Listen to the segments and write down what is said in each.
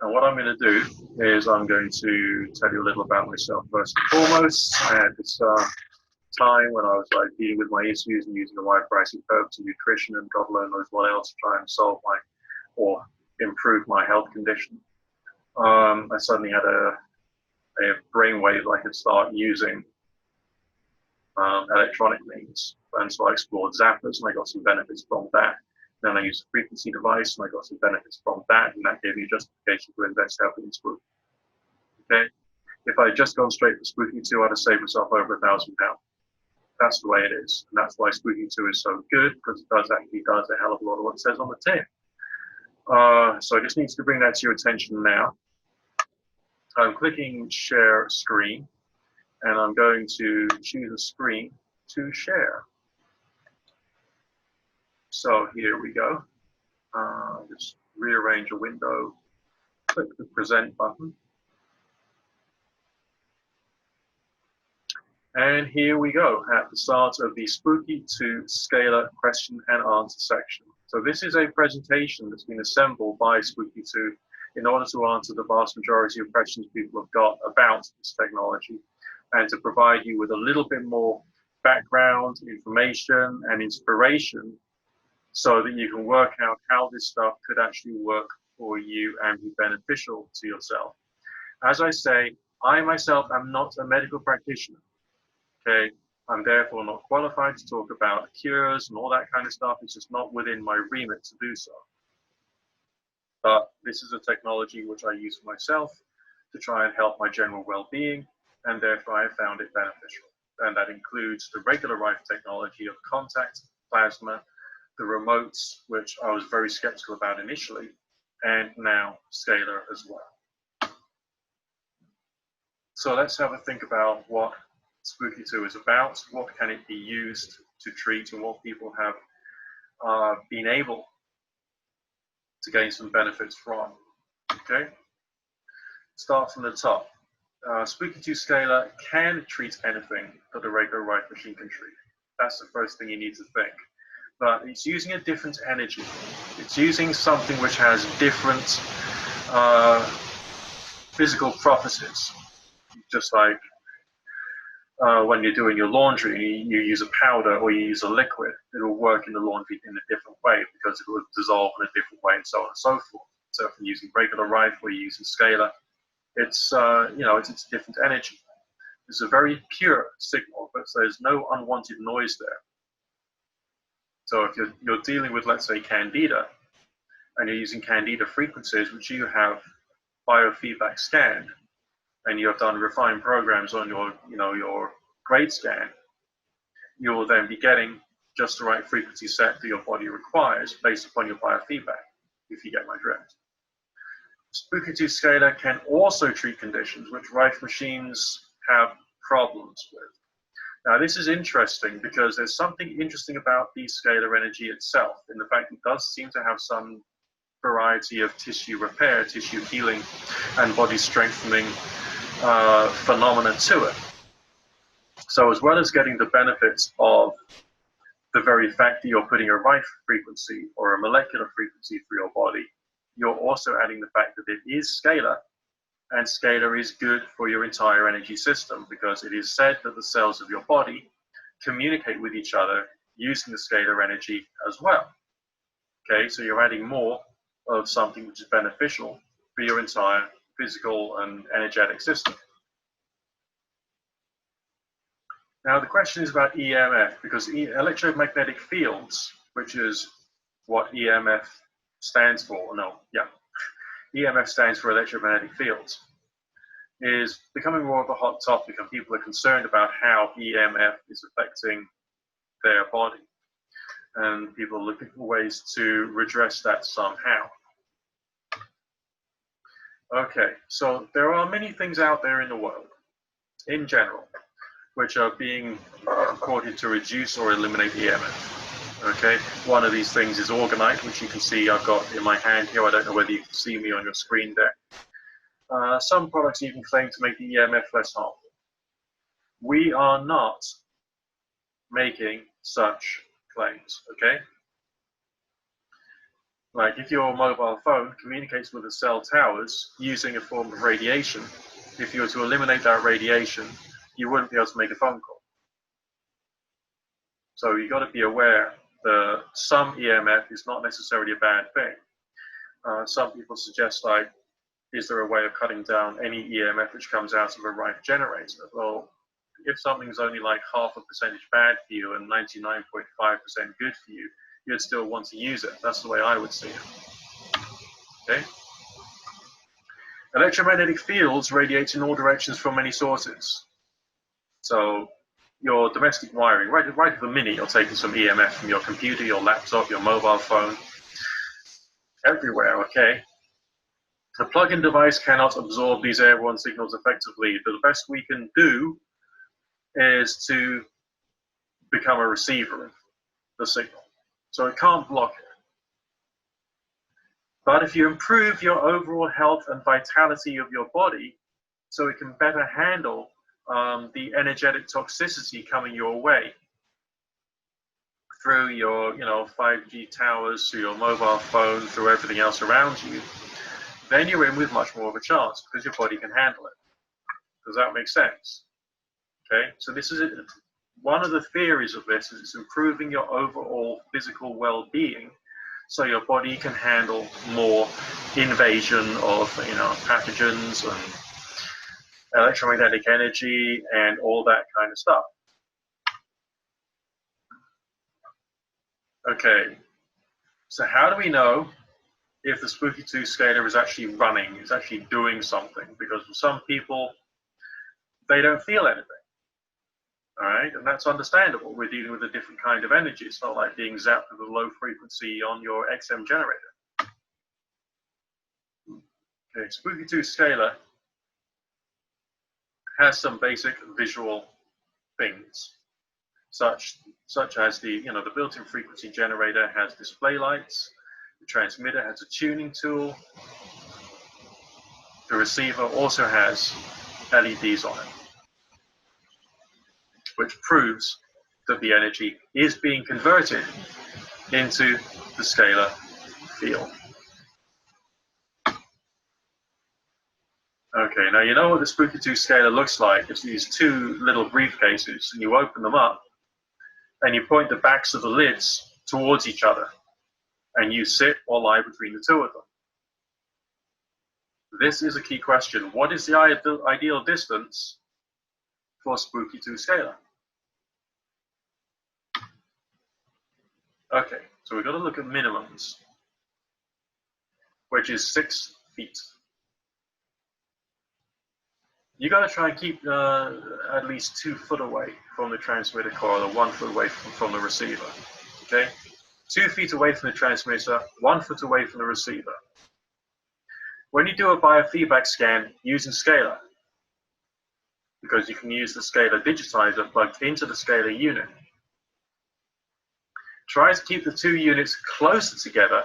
And what I'm going to do is I'm going to tell you a little about myself first and foremost. At this time when I was like dealing with my issues and using a wide variety of herbs and nutrition and God alone knows what else to try and solve my or improve my health condition, I suddenly had a brainwave I could start using electronic means. And so I explored zappers and I got some benefits from that. Then I used a frequency device and I got some benefits from that, and that gave me justification to invest heavily in Spooky. Okay, if I had just gone straight for Spooky2, I'd have saved myself over £1,000. That's the way it is, and that's why Spooky2 is so good, because it does a hell of a lot of what it says on the tin. So I just need to bring that to your attention now. I'm clicking share screen, and I'm going to choose a screen to share. So here we go. Just rearrange a window, click the present button. And here we go at the start of the Spooky2 Scalar question and answer section. So this is a presentation that's been assembled by Spooky2 in order to answer the vast majority of questions people have got about this technology and to provide you with a little bit more background, information, and inspiration so that you can work out how this stuff could actually work for you and be beneficial to yourself. As I say, I myself am not a medical practitioner. Okay, I'm therefore not qualified to talk about cures and all that kind of stuff. It's just not within my remit to do so. But this is a technology which I use for myself to try and help my general well-being, and therefore I have found it beneficial. And that includes the regular Rife technology of contact, plasma, the remotes, which I was very skeptical about initially, and now scalar as well. So let's have a think about what Spooky2 is about, what can it be used to treat, and what people have been able to gain some benefits from. Okay, start from the top. Spooky2 Scalar can treat anything that a regular Rife machine can treat. That's the first thing you need to think. But it's using a different energy. It's using something which has different physical properties. Just like when you're doing your laundry, you use a powder or you use a liquid, it will work in the laundry in a different way because it will dissolve in a different way and so on and so forth. So if you're using regular Rife or you're using scalar, it's it's a different energy. It's a very pure signal, but there's no unwanted noise there. So if you're dealing with, let's say, Candida, and you're using Candida frequencies, which you have biofeedback scanned, and you have done refined programs on your grade scan, you will then be getting just the right frequency set that your body requires based upon your biofeedback, if you get my drift. Spooky2 Scalar can also treat conditions which Rife machines have problems with. Now this is interesting because there's something interesting about the scalar energy itself, in the fact it does seem to have some variety of tissue repair, tissue healing, and body strengthening phenomena to it. So as well as getting the benefits of the very fact that you're putting a Rife frequency or a molecular frequency through your body, you're also adding the fact that it is scalar, and scalar is good for your entire energy system because it is said that the cells of your body communicate with each other using the scalar energy as well. Okay, so you're adding more of something which is beneficial for your entire physical and energetic system. Now the question is about EMF, because electromagnetic fields, which is what EMF stands for, EMF stands for electromagnetic fields, is becoming more of a hot topic, and people are concerned about how EMF is affecting their body. And people are looking for ways to redress that somehow. Okay, so there are many things out there in the world, in general, which are being reported to reduce or eliminate EMF. Okay, one of these things is orgonite, which you can see I've got in my hand here. I don't know whether you can see me on your screen there. Some products even claim to make the EMF less harmful. We are not making such claims, okay? Like if your mobile phone communicates with the cell towers using a form of radiation, if you were to eliminate that radiation, you wouldn't be able to make a phone call. So you've got to be aware that some EMF is not necessarily a bad thing. Some people suggest, like, is there a way of cutting down any EMF which comes out of a Rife generator? Well, if something's only like 0.5% bad for you and 99.5% good for you, you'd still want to use it. That's the way I would see it. Okay? Electromagnetic fields radiate in all directions from many sources. So your domestic wiring, right at the minute, you're taking some EMF from your computer, your laptop, your mobile phone, everywhere, okay? The plug-in device cannot absorb these airborne signals effectively, but the best we can do is to become a receiver of the signal. So it can't block it. But if you improve your overall health and vitality of your body so it can better handle the energetic toxicity coming your way through your 5G towers, through your mobile phone, through everything else around you, then you're in with much more of a chance because your body can handle it. Does that make sense? Okay, so this is one of the theories of this is it's improving your overall physical well-being so your body can handle more invasion of pathogens and electromagnetic energy and all that kind of stuff. Okay, so how do we know if the Spooky2 scalar is actually running, is actually doing something? Because for some people, they don't feel anything. All right, and that's understandable. We're dealing with a different kind of energy. It's not like being zapped with a low frequency on your XM generator. Okay, Spooky2 scalar has some basic visual things, such as the built-in frequency generator has display lights, the transmitter has a tuning tool, the receiver also has LEDs on it, which proves that the energy is being converted into the scalar field. Okay, now you know what the Spooky2 scalar looks like. It's these two little briefcases, and you open them up, and you point the backs of the lids towards each other, and you sit or lie between the two of them. This is a key question. What is the ideal distance for Spooky2 scalar? Okay, so we've got to look at minimums, which is 6 feet. You got to try and keep at least 2 foot away from the transmitter coil or 1 foot away from the receiver. Okay, 2 feet away from the transmitter, 1 foot away from the receiver. When you do a biofeedback scan using scalar, because you can use the scalar digitizer plugged into the scalar unit, try to keep the 2 units closer together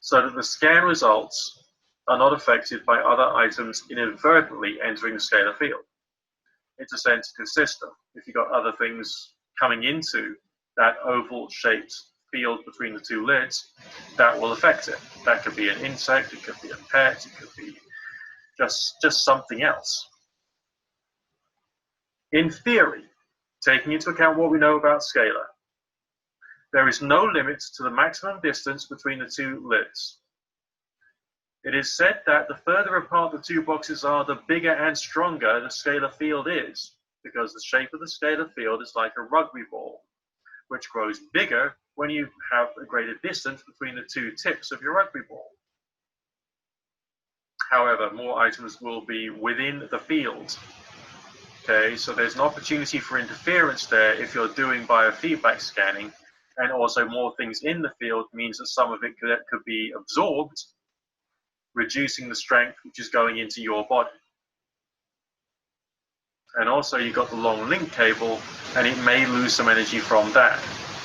so that the scan results are not affected by other items inadvertently entering the scalar field. It's a sensitive system. If you've got other things coming into that oval-shaped field between the 2 lids, that will affect it. That could be an insect, it could be a pet, it could be just something else. In theory, taking into account what we know about scalar, there is no limit to the maximum distance between the 2 lids. It is said that the further apart the 2 boxes are, the bigger and stronger the scalar field is, because the shape of the scalar field is like a rugby ball, which grows bigger when you have a greater distance between the 2 tips of your rugby ball. However, more items will be within the field. Okay, so there's an opportunity for interference there if you're doing biofeedback scanning, and also more things in the field means that some of it could be absorbed, reducing the strength which is going into your body. And also you've got the long link cable, and it may lose some energy from that.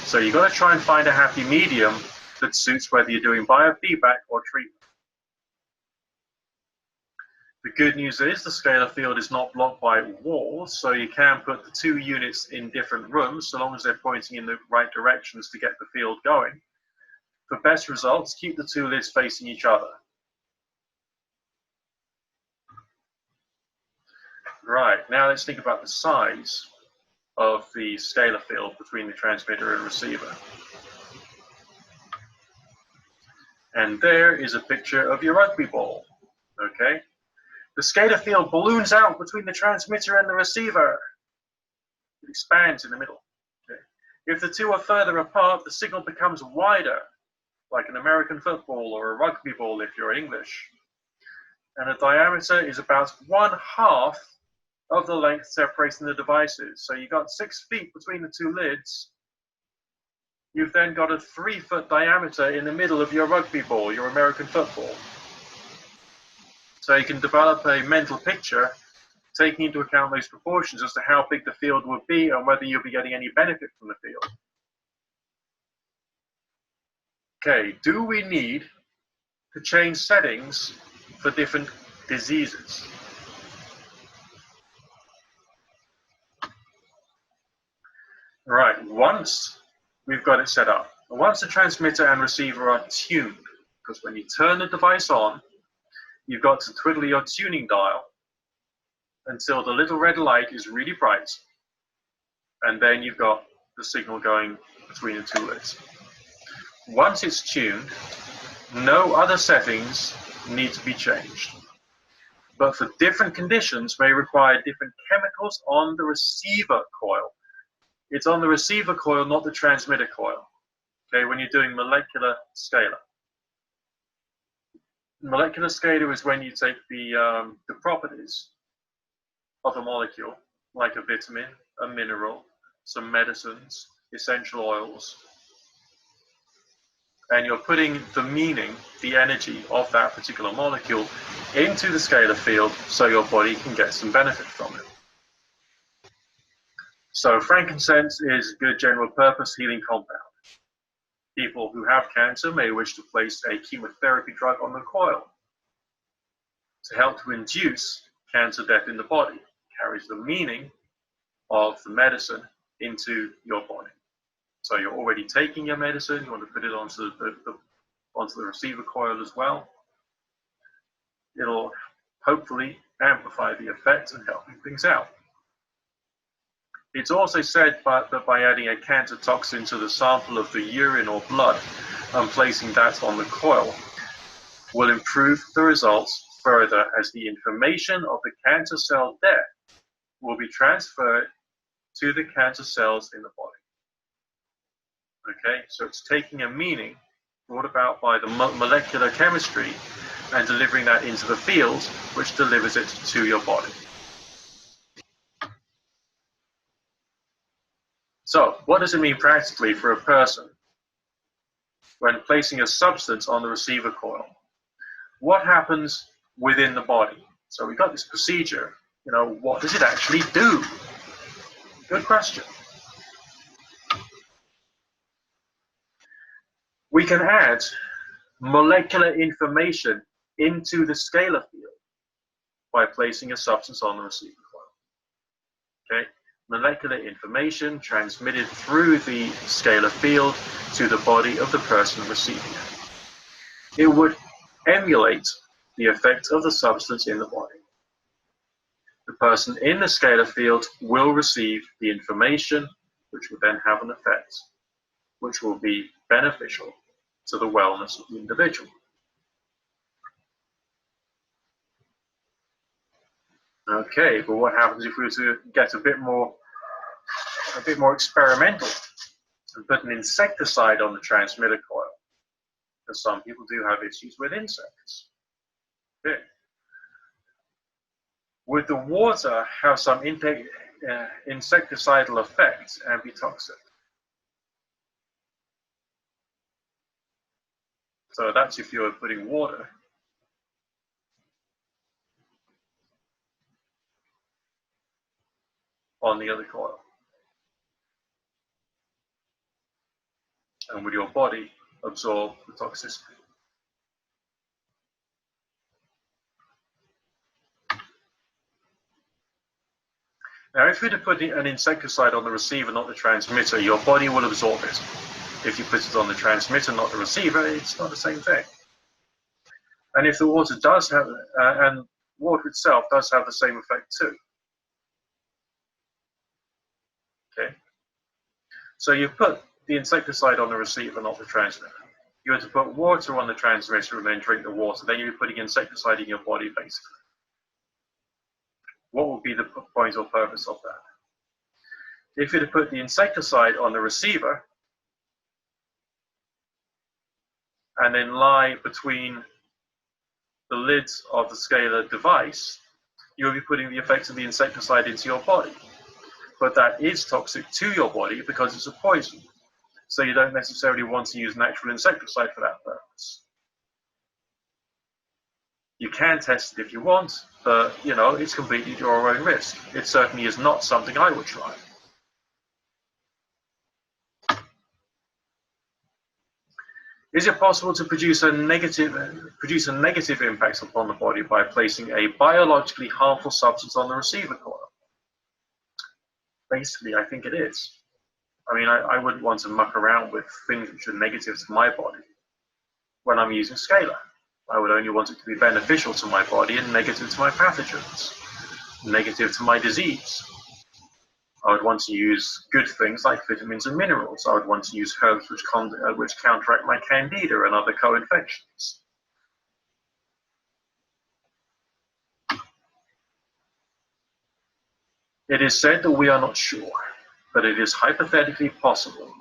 So you've got to try and find a happy medium that suits whether you're doing biofeedback or treatment. The good news is the scalar field is not blocked by walls, so you can put the 2 units in different rooms so long as they're pointing in the right directions to get the field going. For best results, keep the two lids facing each other. Right, now let's think about the size of the scalar field between the transmitter and receiver. And there is a picture of your rugby ball, okay? The scalar field balloons out between the transmitter and the receiver. It expands in the middle. Okay? If the two are further apart, the signal becomes wider, like an American football or a rugby ball if you're English. And the diameter is about 1/2 of the length separating the devices. So you've got 6 feet between the two lids. You've then got a 3-foot diameter in the middle of your rugby ball, your American football. So you can develop a mental picture taking into account those proportions as to how big the field would be and whether you'll be getting any benefit from the field. Okay, do we need to change settings for different diseases? Right, once we've got it set up, once the transmitter and receiver are tuned, because when you turn the device on, you've got to twiddle your tuning dial until the little red light is really bright, and then you've got the signal going between the two lids. Once it's tuned, no other settings need to be changed. But for different conditions may require different chemicals on the receiver coil. It's on the receiver coil, not the transmitter coil, okay, when you're doing molecular scalar. Molecular scalar is when you take the properties of a molecule, like a vitamin, a mineral, some medicines, essential oils, and you're putting the meaning, the energy of that particular molecule into the scalar field so your body can get some benefit from it. So frankincense is a good general purpose healing compound. People who have cancer may wish to place a chemotherapy drug on the coil to help to induce cancer death in the body. It carries the meaning of the medicine into your body. So you're already taking your medicine, you want to put it onto the receiver coil as well. It'll hopefully amplify the effect and helping things out. It's also said that by adding a cancer toxin to the sample of the urine or blood and placing that on the coil will improve the results further, as the information of the cancer cell death will be transferred to the cancer cells in the body. Okay, so it's taking a meaning brought about by the molecular chemistry and delivering that into the field, which delivers it to your body. So, what does it mean practically for a person when placing a substance on the receiver coil? What happens within the body? So we've got this procedure, what does it actually do? Good question. We can add molecular information into the scalar field by placing a substance on the receiver coil. Okay? Molecular information transmitted through the scalar field to the body of the person receiving it. It would emulate the effect of the substance in the body. The person in the scalar field will receive the information, which will then have an effect, which will be beneficial to the wellness of the individual. Okay, but what happens if we were to get a bit more experimental and put an insecticide on the transmitter coil? Because some people do have issues with insects. Okay. Would the water have some insecticidal effect and be toxic? So that's if you're putting water on the other coil. And would your body absorb the toxicity? Now, if you're to put an insecticide on the receiver, not the transmitter, your body will absorb it. If you put it on the transmitter, not the receiver, it's not the same thing. And if the water does have, and water itself does have the same effect too. Okay. So you put the insecticide on the receiver, not the transmitter. You were to put water on the transmitter and then drink the water, then you'd be putting insecticide in your body, basically. What would be the point or purpose of that? If you were to put the insecticide on the receiver and then lie between the lids of the scalar device, you will be putting the effects of the insecticide into your body. But that is toxic to your body because it's a poison. So you don't necessarily want to use natural insecticide for that purpose. You can test it if you want, but it's completely at your own risk. It certainly is not something I would try. Is it possible to produce a negative impact upon the body by placing a biologically harmful substance on the receiver coil? Basically, I think it is. I mean, I wouldn't want to muck around with things which are negative to my body when I'm using scalar. I would only want it to be beneficial to my body and negative to my pathogens, negative to my disease. I would want to use good things like vitamins and minerals. I would want to use herbs which counteract my candida and other co-infections. It is said that we are not sure, but it is hypothetically possible.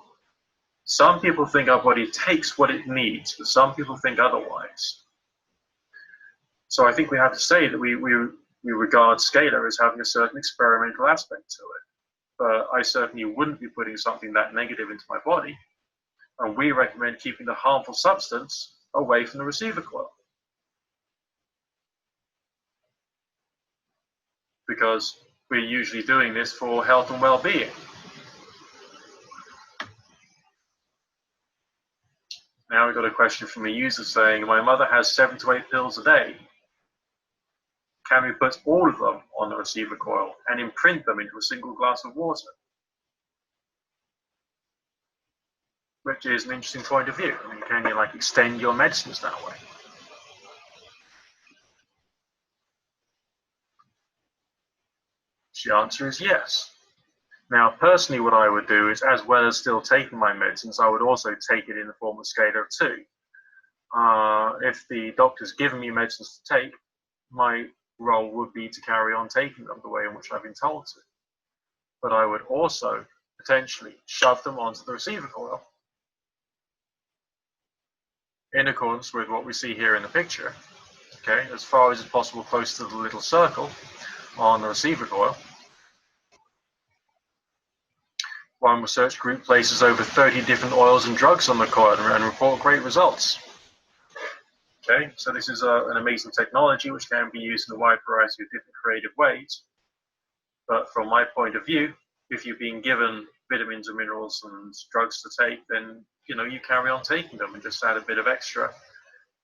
Some people think our body takes what it needs, but some people think otherwise. So I think we have to say that we regard scalar as having a certain experimental aspect to it. But I certainly wouldn't be putting something that negative into my body. And we recommend keeping the harmful substance away from the receiver coil. Because we're usually doing this for health and well-being. Now we've got a question from a user saying, my mother has 7 to 8 pills a day. Can we put all of them on the receiver coil and imprint them into a single glass of water? Which is an interesting point of view. I mean, can you extend your medicines that way? The answer is yes. Now, personally, what I would do is, as well as still taking my medicines, I would also take it in the form of scalar too. If the doctor's given me medicines to take, my role would be to carry on taking them the way in which I've been told to. But I would also potentially shove them onto the receiver coil in accordance with what we see here in the picture. Okay, as far as possible close to the little circle on the receiver coil. One research group places over 30 different oils and drugs on the coil and report great results. Okay, so this is an amazing technology which can be used in a wide variety of different creative ways. But from my point of view, if you're being given vitamins and minerals and drugs to take, then you carry on taking them and just add a bit of extra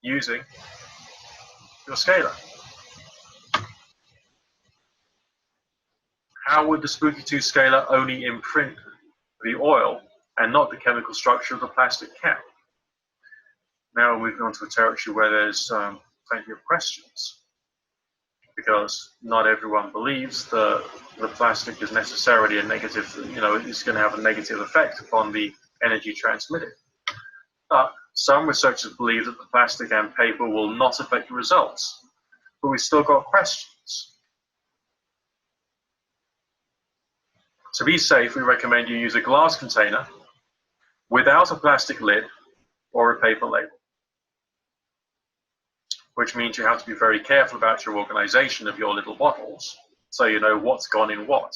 using your scalar. How would the Spooky2 Scalar only imprint the oil and not the chemical structure of the plastic cap? Now we're moving on to a territory where there's plenty of questions, because not everyone believes that the plastic is necessarily a negative, it's going to have a negative effect upon the energy transmitted. But some researchers believe that the plastic and paper will not affect the results, but we've still got questions. To be safe, we recommend you use a glass container without a plastic lid or a paper label, which means you have to be very careful about your organization of your little bottles, so you know what's gone in what.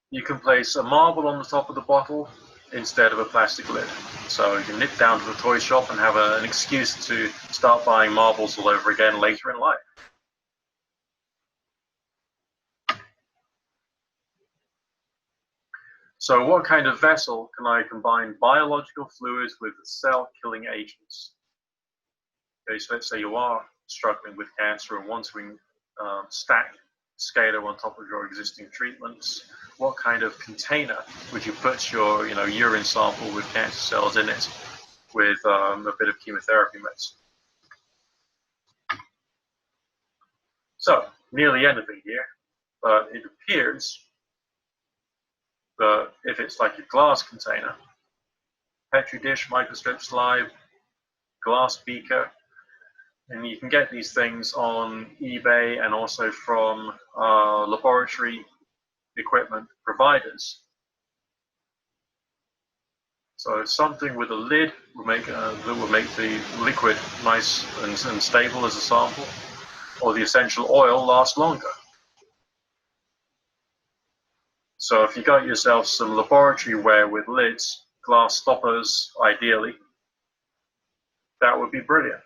You can place a marble on the top of the bottle instead of a plastic lid. So you can nip down to the toy shop and have an excuse to start buying marbles all over again later in life. So what kind of vessel can I combine biological fluids with cell-killing agents? Okay, so let's say you are struggling with cancer and want to stack scalar on top of your existing treatments? What kind of container would you put your urine sample with cancer cells in it with a bit of chemotherapy medicine? So, nearly anything here, but it appears that if it's like a glass container, Petri dish, microscope slide, glass beaker, and you can get these things on eBay and also from laboratory equipment providers. So something with a lid will make that will make the liquid nice and stable as a sample, or the essential oil last longer. So if you got yourself some laboratory ware with lids, glass stoppers ideally, that would be brilliant.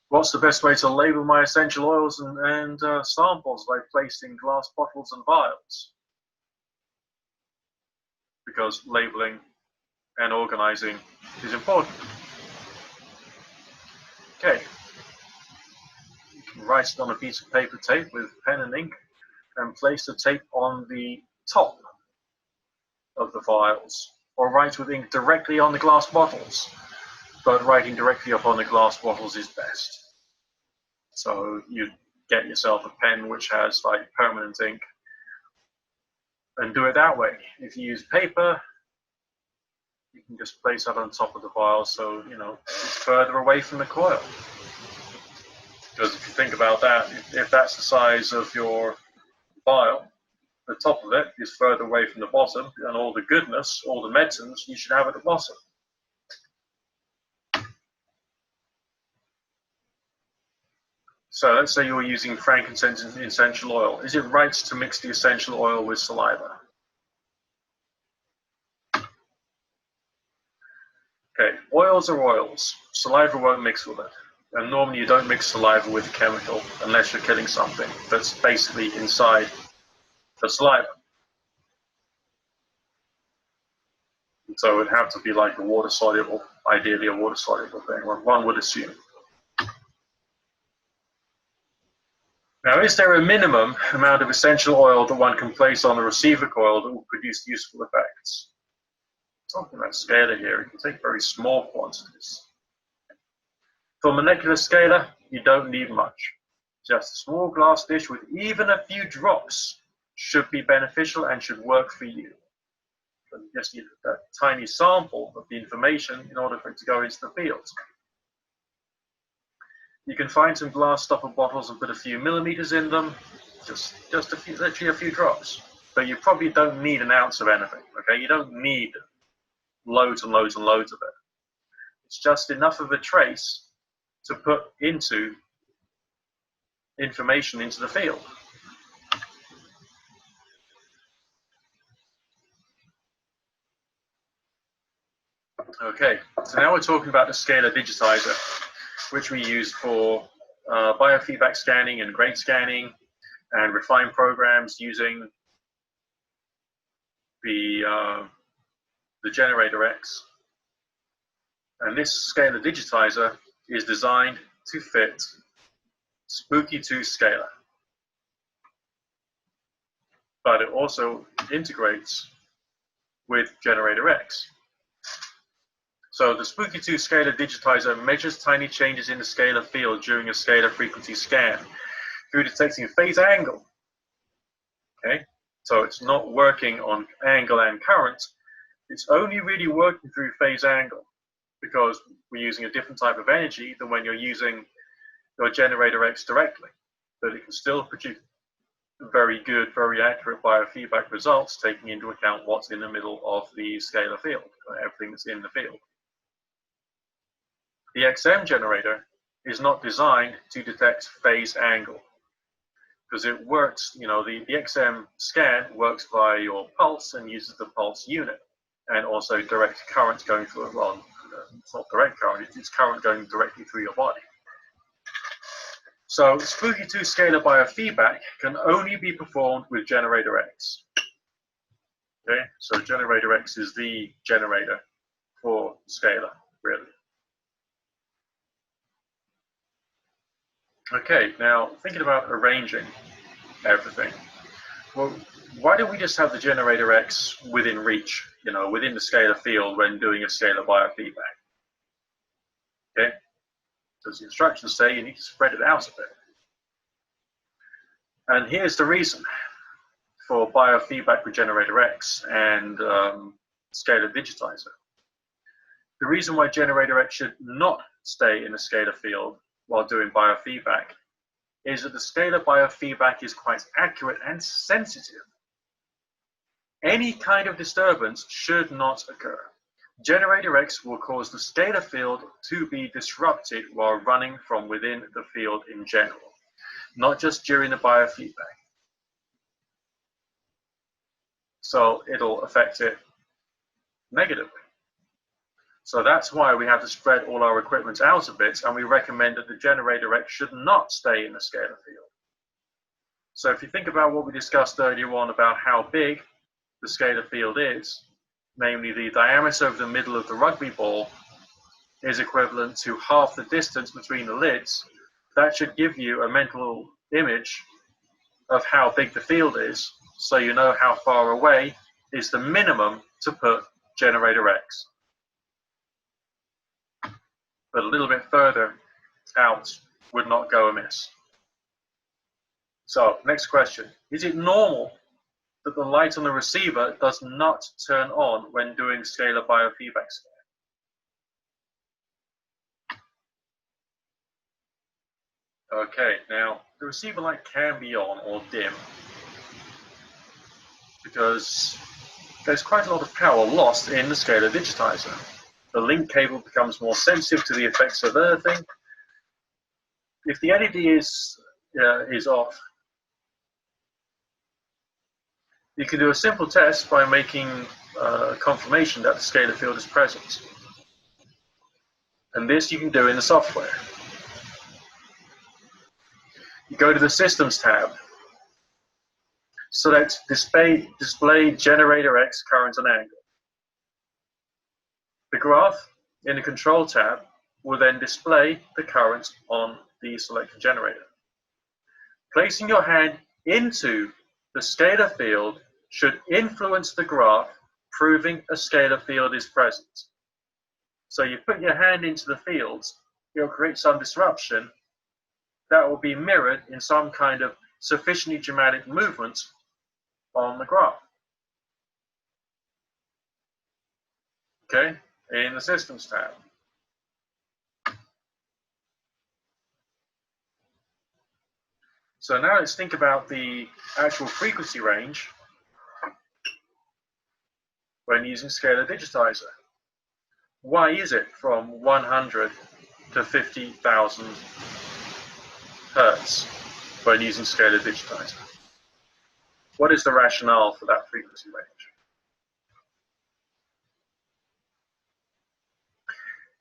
What's the best way to label my essential oils and samples that I've placed in glass bottles and vials? Because labeling and organizing is important. Okay, you can write it on a piece of paper tape with pen and ink and place the tape on the top of the vials, or write with ink directly on the glass bottles, but writing directly up on the glass bottles is best. So you get yourself a pen which has like permanent ink and do it that way. If you use paper, you can just place that on top of the vial so it's further away from the coil. Because if you think about that, if that's the size of your vial, the top of it is further away from the bottom, and all the goodness, all the medicines, you should have at the bottom. So let's say you're using frankincense essential oil. Is it right to mix the essential oil with saliva? Okay, oils are oils. Saliva won't mix with it. And normally you don't mix saliva with a chemical unless you're killing something that's basically inside the saliva. And so it would have to be like a water-soluble, ideally a water-soluble thing, one would assume. Now, is there a minimum amount of essential oil that one can place on the receiver coil that will produce useful effects? Talking about scalar here, you can take very small quantities. For molecular scalar, you don't need much. Just a small glass dish with even a few drops should be beneficial and should work for you. But you just need a tiny sample of the information in order for it to go into the field. You can find some glass stopper bottles and put a few millimeters in them, just a few, literally a few drops. But you probably don't need an ounce of anything, okay? You don't need loads and loads and loads of it. It's just enough of a trace to put into information into the field. Okay, so now we're talking about the Scalar Digitizer, which we use for biofeedback scanning and grade scanning and refine programs using the Generator X. And this Scalar Digitizer is designed to fit Spooky2 Scalar. But it also integrates with Generator X. So the Spooky2 Scalar Digitizer measures tiny changes in the scalar field during a scalar frequency scan through detecting phase angle. Okay, so it's not working on angle and current. It's only really working through phase angle because we're using a different type of energy than when you're using your Generator X directly. But it can still produce very good, very accurate biofeedback results, taking into account what's in the middle of the scalar field, everything that's in the field. The XM generator is not designed to detect phase angle because it works, the XM scan works via your pulse and uses the pulse unit and also direct current going through it. Well, it's not direct current, it's current going directly through your body. So Spooky2 Scalar Biofeedback can only be performed with Generator X. Okay, so Generator X is the generator for scalar, really. Okay, now thinking about arranging everything. Well, why don't we just have the generator X within reach, within the scalar field when doing a scalar biofeedback? Okay, because the instructions say you need to spread it out a bit. And here's the reason for biofeedback with generator X and scalar digitizer. The reason why generator X should not stay in the scalar field while doing biofeedback is that the scalar biofeedback is quite accurate and sensitive. Any kind of disturbance should not occur. Generator X will cause the scalar field to be disrupted while running from within the field in general, not just during the biofeedback. So it'll affect it negatively. So that's why we have to spread all our equipment out a bit, and we recommend that the generator X should not stay in the scalar field. So if you think about what we discussed earlier on about how big the scalar field is, namely the diameter of the middle of the rugby ball is equivalent to half the distance between the lids, that should give you a mental image of how big the field is, so you know how far away is the minimum to put generator X. But a little bit further out would not go amiss. So, next question. Is it normal that the light on the receiver does not turn on when doing scalar biofeedback scan? Okay, now the receiver light can be on or dim because there's quite a lot of power lost in the scalar digitizer. The link cable becomes more sensitive to the effects of earthing. If the LED is off, you can do a simple test by making confirmation that the scalar field is present. And this you can do in the software. You go to the Systems tab, select Display Generator X Current and Angle. The graph in the Control tab will then display the current on the selected generator. Placing your hand into the scalar field should influence the graph, proving a scalar field is present. So you put your hand into the fields, it'll create some disruption that will be mirrored in some kind of sufficiently dramatic movement on the graph. Okay, in the Systems tab. So now let's think about the actual frequency range when using scalar digitizer. Why is it from 100 to 50,000 Hertz when using scalar digitizer? What is the rationale for that frequency range?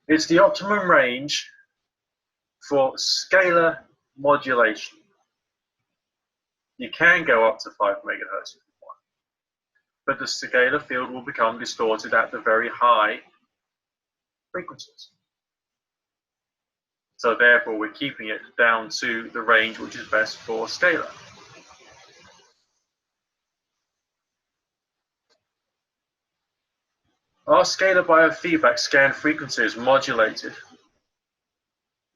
It's the optimum range for scalar modulation. You can go up to 5 megahertz if you want, but the scalar field will become distorted at the very high frequencies. So therefore, we're keeping it down to the range which is best for scalar. Are scalar biofeedback scan frequencies modulated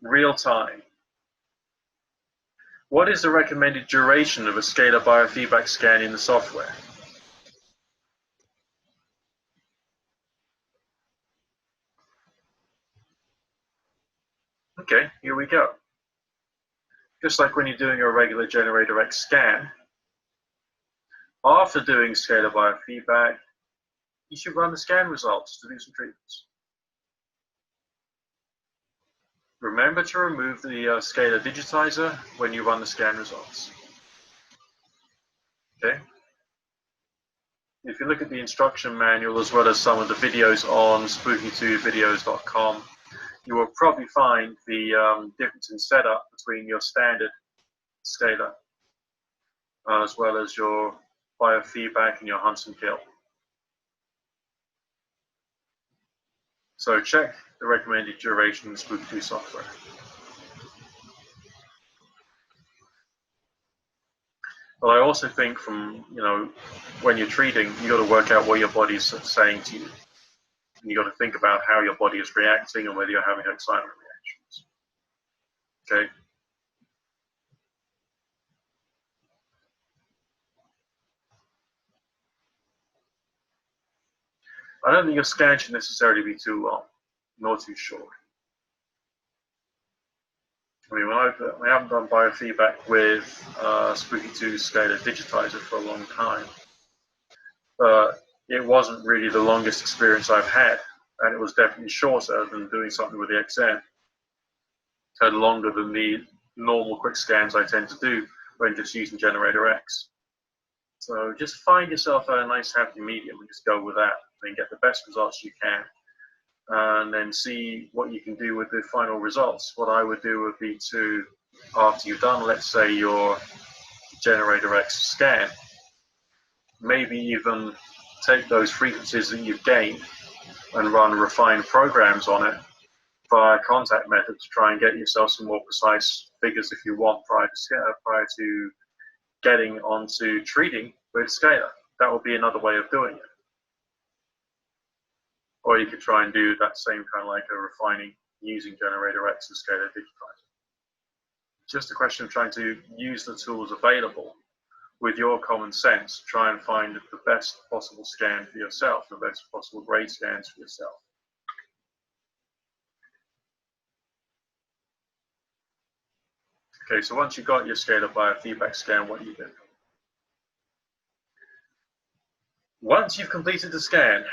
real time? What is the recommended duration of a scalar biofeedback scan in the software? Okay, here we go. Just like when you're doing a regular generator X scan, after doing scalar biofeedback, you should run the scan results to do some treatments. Remember to remove the scalar digitizer when you run the scan results. Okay. If you look at the instruction manual as well as some of the videos on spooky2videos.com, you will probably find the difference in setup between your standard scalar as well as your biofeedback and your hunt and kill. So check the recommended duration in Spooky2 software. But I also think from, when you're treating, you got to work out what your body's saying to you. And you got to think about how your body is reacting and whether you're having excitement reactions. Okay. I don't think your scan should necessarily be too long, nor too short. I mean, we haven't done biofeedback with Spooky2 Scalar Digitizer for a long time, but it wasn't really the longest experience I've had, and it was definitely shorter than doing something with the XN. It had longer than the normal quick scans I tend to do when just using Generator X. So just find yourself a nice happy medium and just go with that and get the best results you can. And then see what you can do with the final results. What I would do would be to, after you've done, let's say, your Generator X scan, maybe even take those frequencies that you've gained and run refined programs on it via contact method to try and get yourself some more precise figures if you want prior to getting onto treating with Scalar. That would be another way of doing it. Or you could try and do that same kind of like a refining using Generator X and Scalar Digitizer. Just a question of trying to use the tools available with your common sense, try and find the best possible scan for yourself, the best possible grade scans for yourself. Okay, so once you've got your Scalar Biofeedback Scan, what do you do? Once you've completed the scan,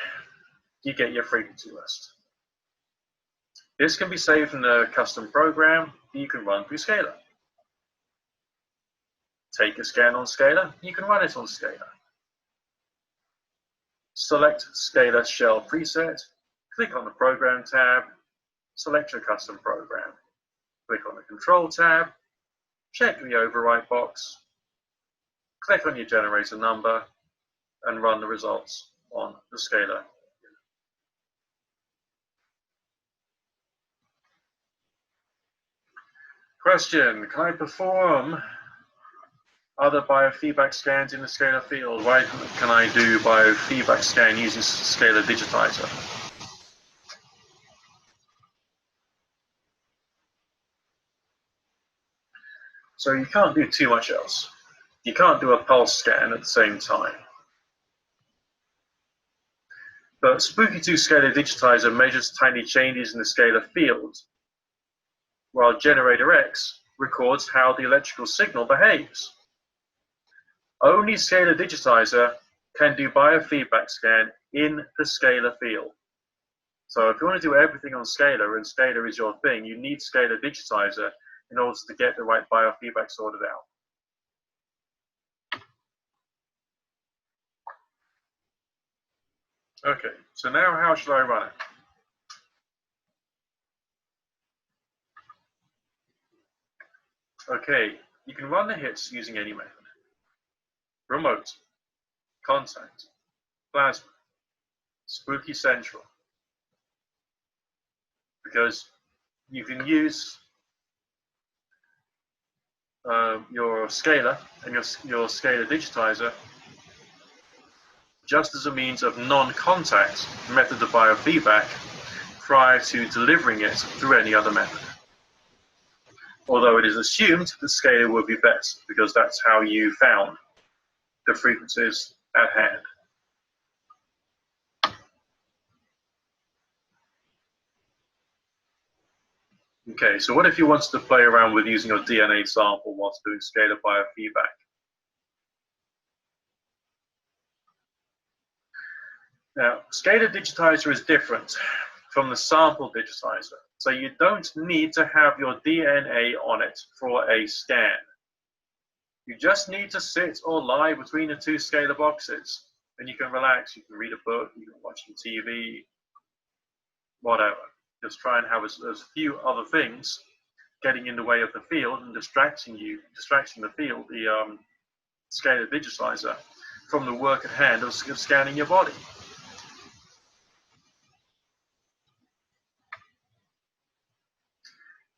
you get your frequency list. This can be saved in a custom program that you can run through Scalar. Take a scan on Scalar, you can run it on Scalar. Select Scalar Shell preset, click on the Program tab, select your custom program. Click on the Control tab, check the overwrite box, click on your generator number, and run the results on the Scalar. Question, can I perform other biofeedback scans in the Scalar field? Why can I do biofeedback scan using Scalar Digitizer? So you can't do too much else. You can't do a pulse scan at the same time. But Spooky2 Scalar Digitizer measures tiny changes in the scalar field, while Generator X records how the electrical signal behaves. Only Scalar Digitizer can do biofeedback scan in the scalar field. So if you want to do everything on Scalar and Scalar is your thing, you need Scalar Digitizer in order to get the right biofeedback sorted out. Okay, so now how should I run it? Okay, you can run the hits using any method. Remote, contact, plasma, Spooky Central. Because you can use your Scalar and your Scalar Digitizer just as a means of non-contact method of biofeedback prior to delivering it through any other method. Although it is assumed that Scalar would be best because that's how you found the frequencies at hand. Okay, so what if you wanted to play around with using your DNA sample whilst doing Scalar biofeedback? Now, Scalar Digitizer is different from the sample digitizer. So you don't need to have your DNA on it for a scan. You just need to sit or lie between the two Scalar boxes. And you can relax, you can read a book, you can watch some TV, whatever. Just try and have as few other things getting in the way of the field and distracting the field, the Scalar Digitizer, from the work at hand of scanning your body.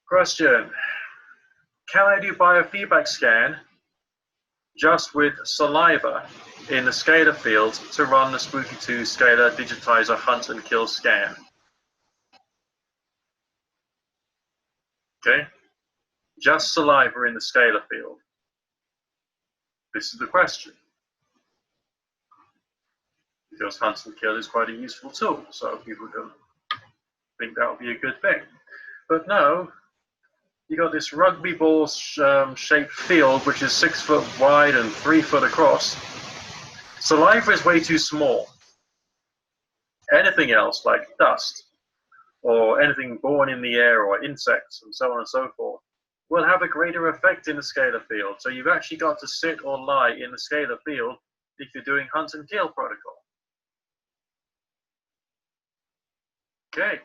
Question, can I do biofeedback scan just with saliva in the scalar field to run the Spooky2 Scalar Digitizer Hunt and Kill scan. Okay? Just saliva in the scalar field. This is the question. Because Hunt and Kill is quite a useful tool, so people don't think that would be a good thing. But no, you got this rugby ball shaped field which is 6 foot wide and 3 foot across. Saliva is way too small. Anything else like dust or anything born in the air or insects and so on and so forth will have a greater effect in the scalar field. So you've actually got to sit or lie in the scalar field if you're doing Hunt and Kill protocol. Okay,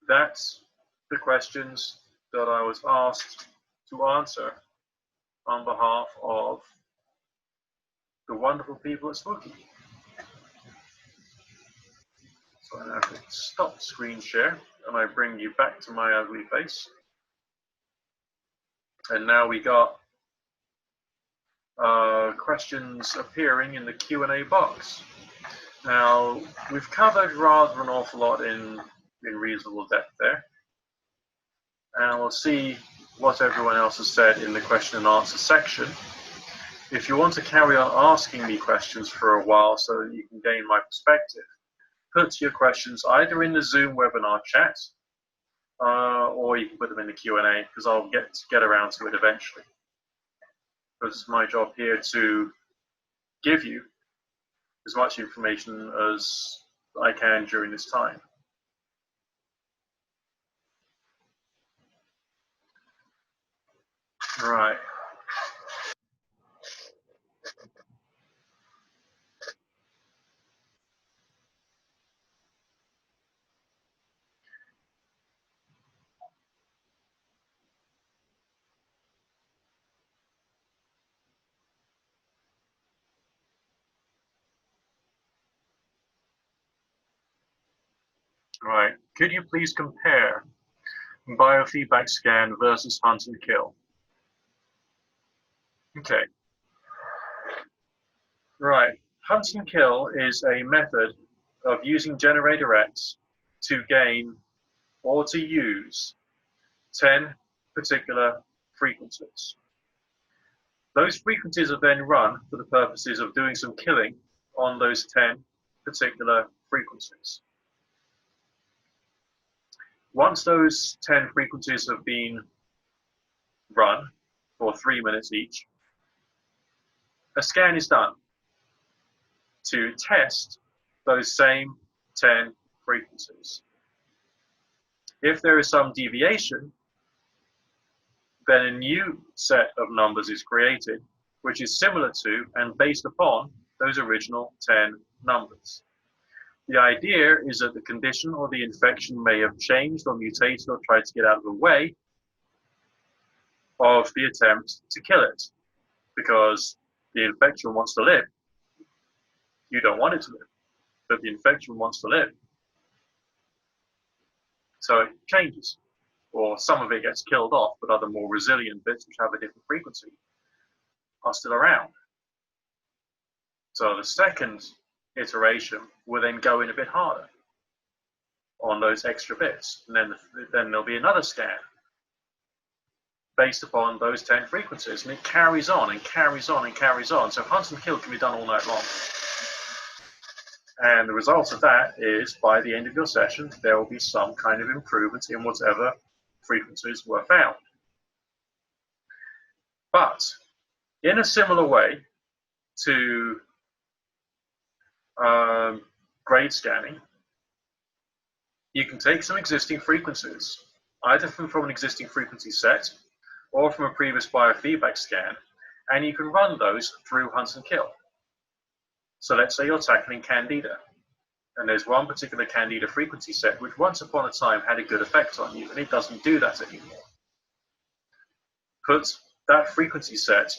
that's the questions that I was asked to answer on behalf of the wonderful people at Spooky. So I now can stop screen share and I bring you back to my ugly face. And now we got questions appearing in the Q&A box. Now, we've covered rather an awful lot in reasonable depth there. And we'll see what everyone else has said in the question and answer section. If you want to carry on asking me questions for a while so that you can gain my perspective, put your questions either in the Zoom webinar chat or you can put them in the Q&A because I'll get around to it eventually. Because it's my job here to give you as much information as I can during this time. Right. Right. Could you please compare biofeedback scan versus Hunt and Kill? Okay. Right. Hunt and Kill is a method of using generator X to gain or to use 10 particular frequencies. Those frequencies are then run for the purposes of doing some killing on those 10 particular frequencies. Once those 10 frequencies have been run for 3 minutes each, a scan is done to test those same 10 frequencies. If there is some deviation, then a new set of numbers is created, which is similar to and based upon those original 10 numbers. The idea is that the condition or the infection may have changed or mutated or tried to get out of the way of the attempt to kill it, because the infection wants to live. You don't want it to live, but the infection wants to live. So it changes, or some of it gets killed off, but other more resilient bits which have a different frequency are still around. So the second iteration will then go in a bit harder on those extra bits, and then there'll be another scan based upon those 10 frequencies, and it carries on and carries on and carries on. So Hunt and Kill can be done all night long. And the result of that is, by the end of your session, there will be some kind of improvement in whatever frequencies were found. But in a similar way to grade scanning, you can take some existing frequencies, either from an existing frequency set or from a previous biofeedback scan, and you can run those through Hunt and Kill. So let's say you're tackling Candida, and there's one particular Candida frequency set which once upon a time had a good effect on you, and it doesn't do that anymore. Put that frequency set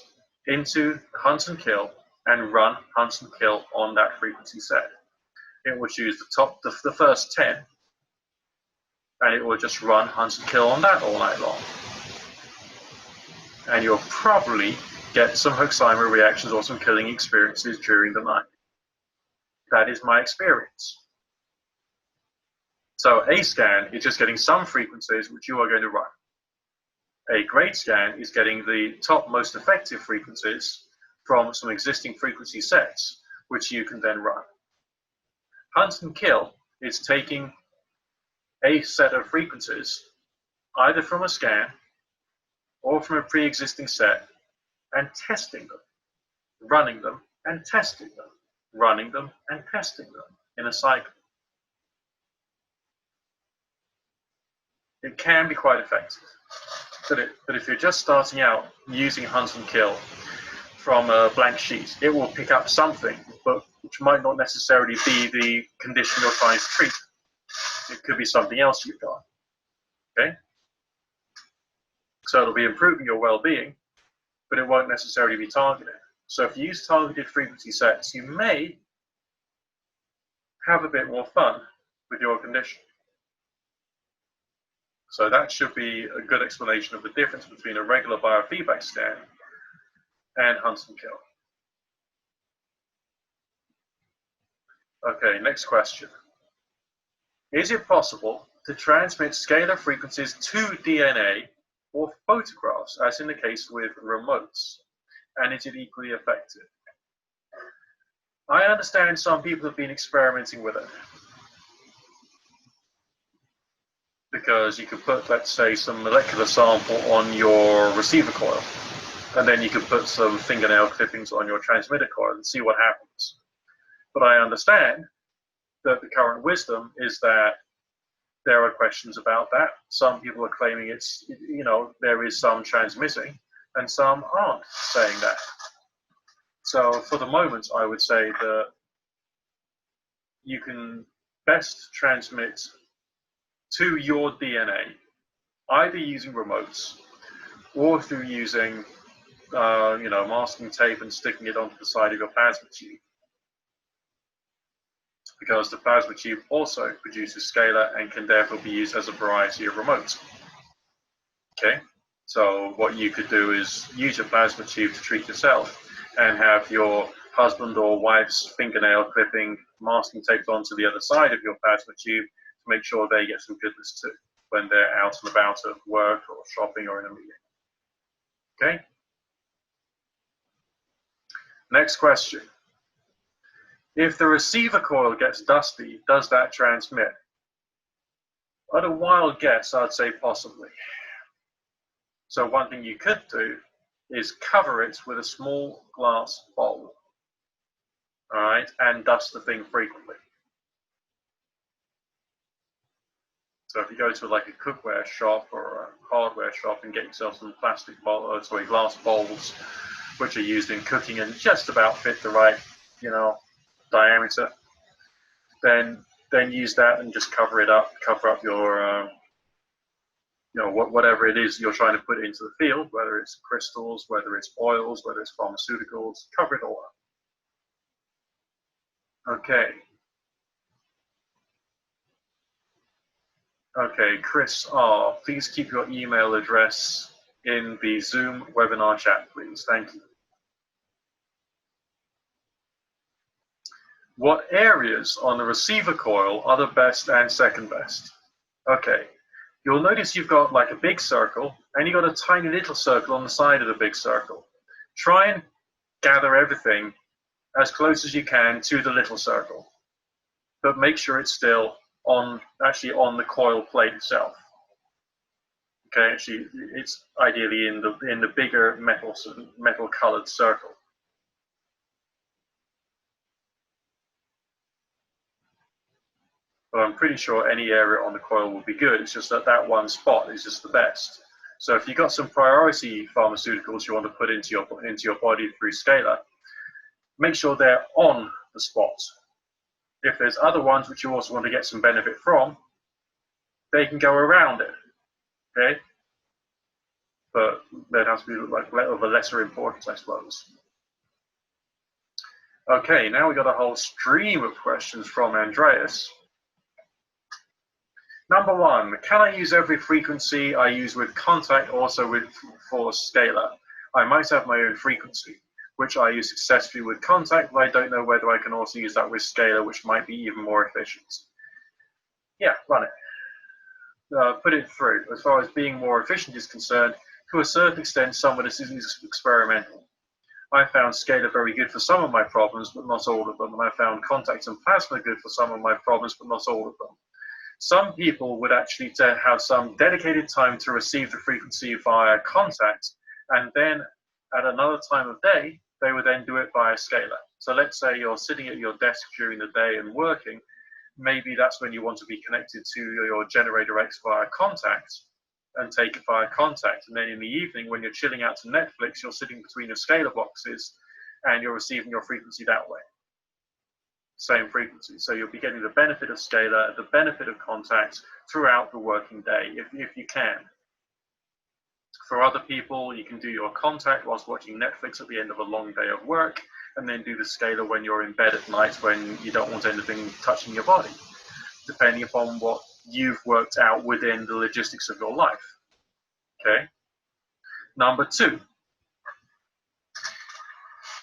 into Hunt and Kill and run Hunt and Kill on that frequency set. It will choose the first 10, and it will just run Hunt and Kill on that all night long. And you're probably get some Herxheimer reactions or some killing experiences during the night. That is my experience. So a scan is just getting some frequencies which you are going to run. A grade scan is getting the top most effective frequencies from some existing frequency sets, which you can then run. Hunt and kill is taking a set of frequencies, either from a scan or from a pre-existing set, and testing them, running them and testing them, running them and testing them in a cycle. It can be quite effective. But if you're just starting out using hunt and kill from a blank sheet, it will pick up something, but which might not necessarily be the condition you're trying to treat. It could be something else you've got. Okay? So it'll be improving your well-being, but it won't necessarily be targeted. So if you use targeted frequency sets, you may have a bit more fun with your condition. So that should be a good explanation of the difference between a regular biofeedback scan and hunt and kill. Okay, next question. Is it possible to transmit scalar frequencies to DNA or photographs, as in the case with remotes? And is it equally effective? I understand some people have been experimenting with it. Because you could put, let's say, some molecular sample on your receiver coil, and then you could put some fingernail clippings on your transmitter coil and see what happens. But I understand that the current wisdom is that there are questions about that. Some people are claiming it's, there is some transmitting, and some aren't saying that. So for the moment, I would say that you can best transmit to your DNA, either using remotes or through using, masking tape and sticking it onto the side of your plasma tube. Because the plasma tube also produces scalar and can therefore be used as a variety of remotes. Okay, so what you could do is use your plasma tube to treat yourself and have your husband or wife's fingernail clipping masking taped onto the other side of your plasma tube to make sure they get some goodness too when they're out and about at work or shopping or in a meeting. Okay? Next question. If the receiver coil gets dusty, does that transmit? At a wild guess, I'd say possibly. So one thing you could do is cover it with a small glass bowl, all right, and dust the thing frequently. So if you go to like a cookware shop or a hardware shop and get yourself some glass bowls, which are used in cooking and just about fit the right, diameter, then use that and just cover it up, cover up your, whatever it is you're trying to put into the field, whether it's crystals, whether it's oils, whether it's pharmaceuticals, cover it all up. Okay. Okay, Chris R., please keep your email address in the Zoom webinar chat, please. Thank you. What areas on the receiver coil are the best and second best? Okay, you'll notice you've got like a big circle and you've got a tiny little circle on the side of the big circle. Try and gather everything as close as you can to the little circle, but make sure it's still actually on the coil plate itself. Okay, actually, it's ideally in the bigger metal colored circle. But I'm pretty sure any area on the coil will be good. It's just that one spot is just the best. So if you've got some priority pharmaceuticals you want to put into your body through scalar, make sure they're on the spot. If there's other ones which you also want to get some benefit from, they can go around it. Okay? But that has to be like of a lesser importance, I suppose. Okay, now we got a whole stream of questions from Andreas. Number one, can I use every frequency I use with contact also for scalar? I might have my own frequency, which I use successfully with contact, but I don't know whether I can also use that with scalar, which might be even more efficient. Yeah, run it. Put it through. As far as being more efficient is concerned, to a certain extent, some of this is experimental. I found scalar very good for some of my problems, but not all of them. And I found contact and plasma good for some of my problems, but not all of them. Some people would actually have some dedicated time to receive the frequency via contact, and then at another time of day, they would then do it via scalar. So let's say you're sitting at your desk during the day and working. Maybe that's when you want to be connected to your generator X via contact and take it via contact. And then in the evening, when you're chilling out to Netflix, you're sitting between your scalar boxes and you're receiving your frequency that way. Same frequency. So you'll be getting the benefit of scalar, the benefit of contact throughout the working day, if you can. For other people, you can do your contact whilst watching Netflix at the end of a long day of work, and then do the scalar when you're in bed at night when you don't want anything touching your body, depending upon what you've worked out within the logistics of your life. Okay? Number 2.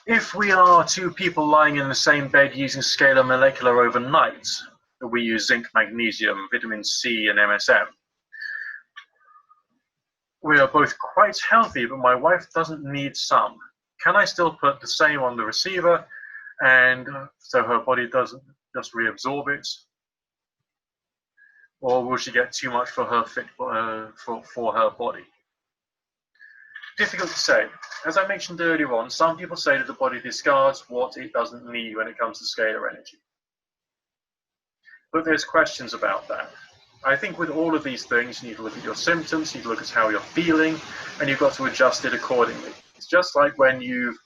If we are 2 people lying in the same bed using scalar molecular overnight, we use zinc, magnesium, vitamin C, and MSM. We are both quite healthy, but my wife doesn't need some. Can I still put the same on the receiver, and so her body doesn't just reabsorb it? Or will she get too much for her for her body? Difficult to say. As I mentioned earlier on, some people say that the body discards what it doesn't need when it comes to scalar energy. But there's questions about that. I think with all of these things, you need to look at your symptoms, you need to look at how you're feeling, and you've got to adjust it accordingly. It's just like when you've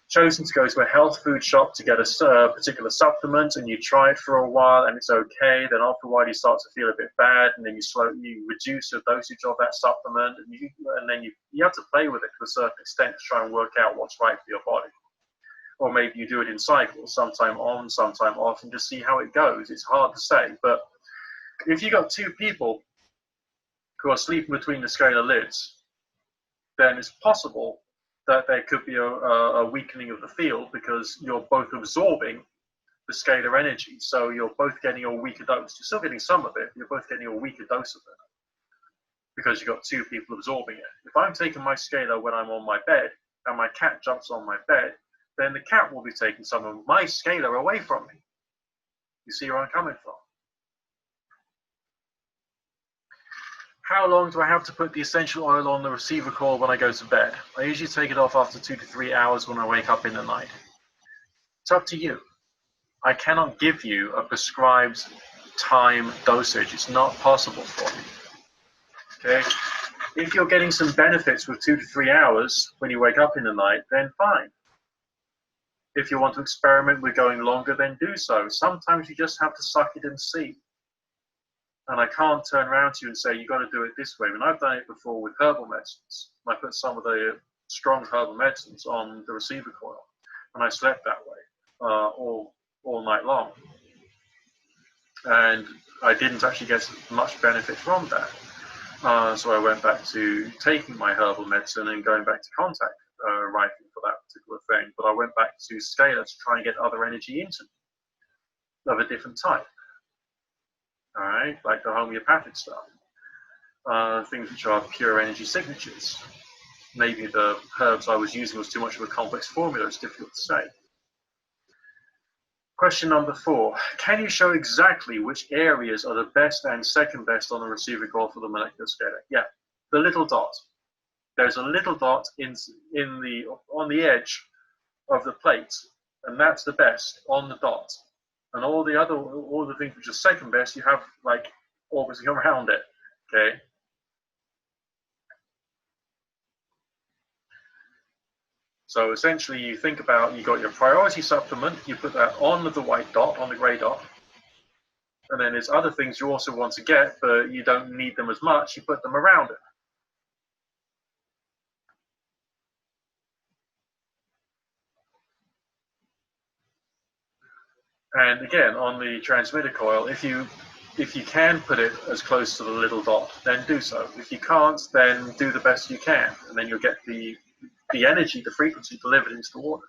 chosen to go to a health food shop to get a particular supplement, and you try it for a while and it's okay, then after a while you start to feel a bit bad, and then you reduce the dosage of that supplement, and then you have to play with it to a certain extent to try and work out what's right for your body. Or maybe you do it in cycles, sometime on, sometime off, and just see how it goes. It's hard to say, but if you got 2 people who are sleeping between the scalar lids, then it's possible that there could be a weakening of the field because you're both absorbing the scalar energy. So you're both getting a weaker dose. You're still getting some of it, you're both getting a weaker dose of it because you've got 2 people absorbing it. If I'm taking my scalar when I'm on my bed and my cat jumps on my bed, then the cat will be taking some of my scalar away from me. You see where I'm coming from? How long do I have to put the essential oil on the receiver coil when I go to bed? I usually take it off after 2 to 3 hours when I wake up in the night. It's up to you. I cannot give you a prescribed time dosage. It's not possible for me. Okay? If you're getting some benefits with 2 to 3 hours when you wake up in the night, then fine. If you want to experiment with going longer, then do so. Sometimes you just have to suck it and see. And I can't turn around to you and say, you've got to do it this way. I mean, I've done it before with herbal medicines. I put some of the strong herbal medicines on the receiver coil, and I slept that way all night long. And I didn't actually get much benefit from that. So I went back to taking my herbal medicine and going back to contact Rife for that particular thing. But I went back to scalar to try and get other energy into me of a different type. All right, like the homeopathic stuff, things which are pure energy signatures. Maybe the herbs I was using was too much of a complex formula. It's difficult to say. Question number 4. Can you show exactly which areas are the best and second best on the receiver coil for the molecular scalar? Yeah, the little dot. There's a little dot on the edge of the plate, and that's the best on the dot. And all the things which are second best, you have like orbiting around it. Okay. So essentially, you think about, you got your priority supplement, you put that on the white dot, on the grey dot, and then there's other things you also want to get, but you don't need them as much, you put them around it. And again, on the transmitter coil, if you can put it as close to the little dot, then do so. If you can't, then do the best you can, and then you'll get the the energy, the frequency delivered into the water.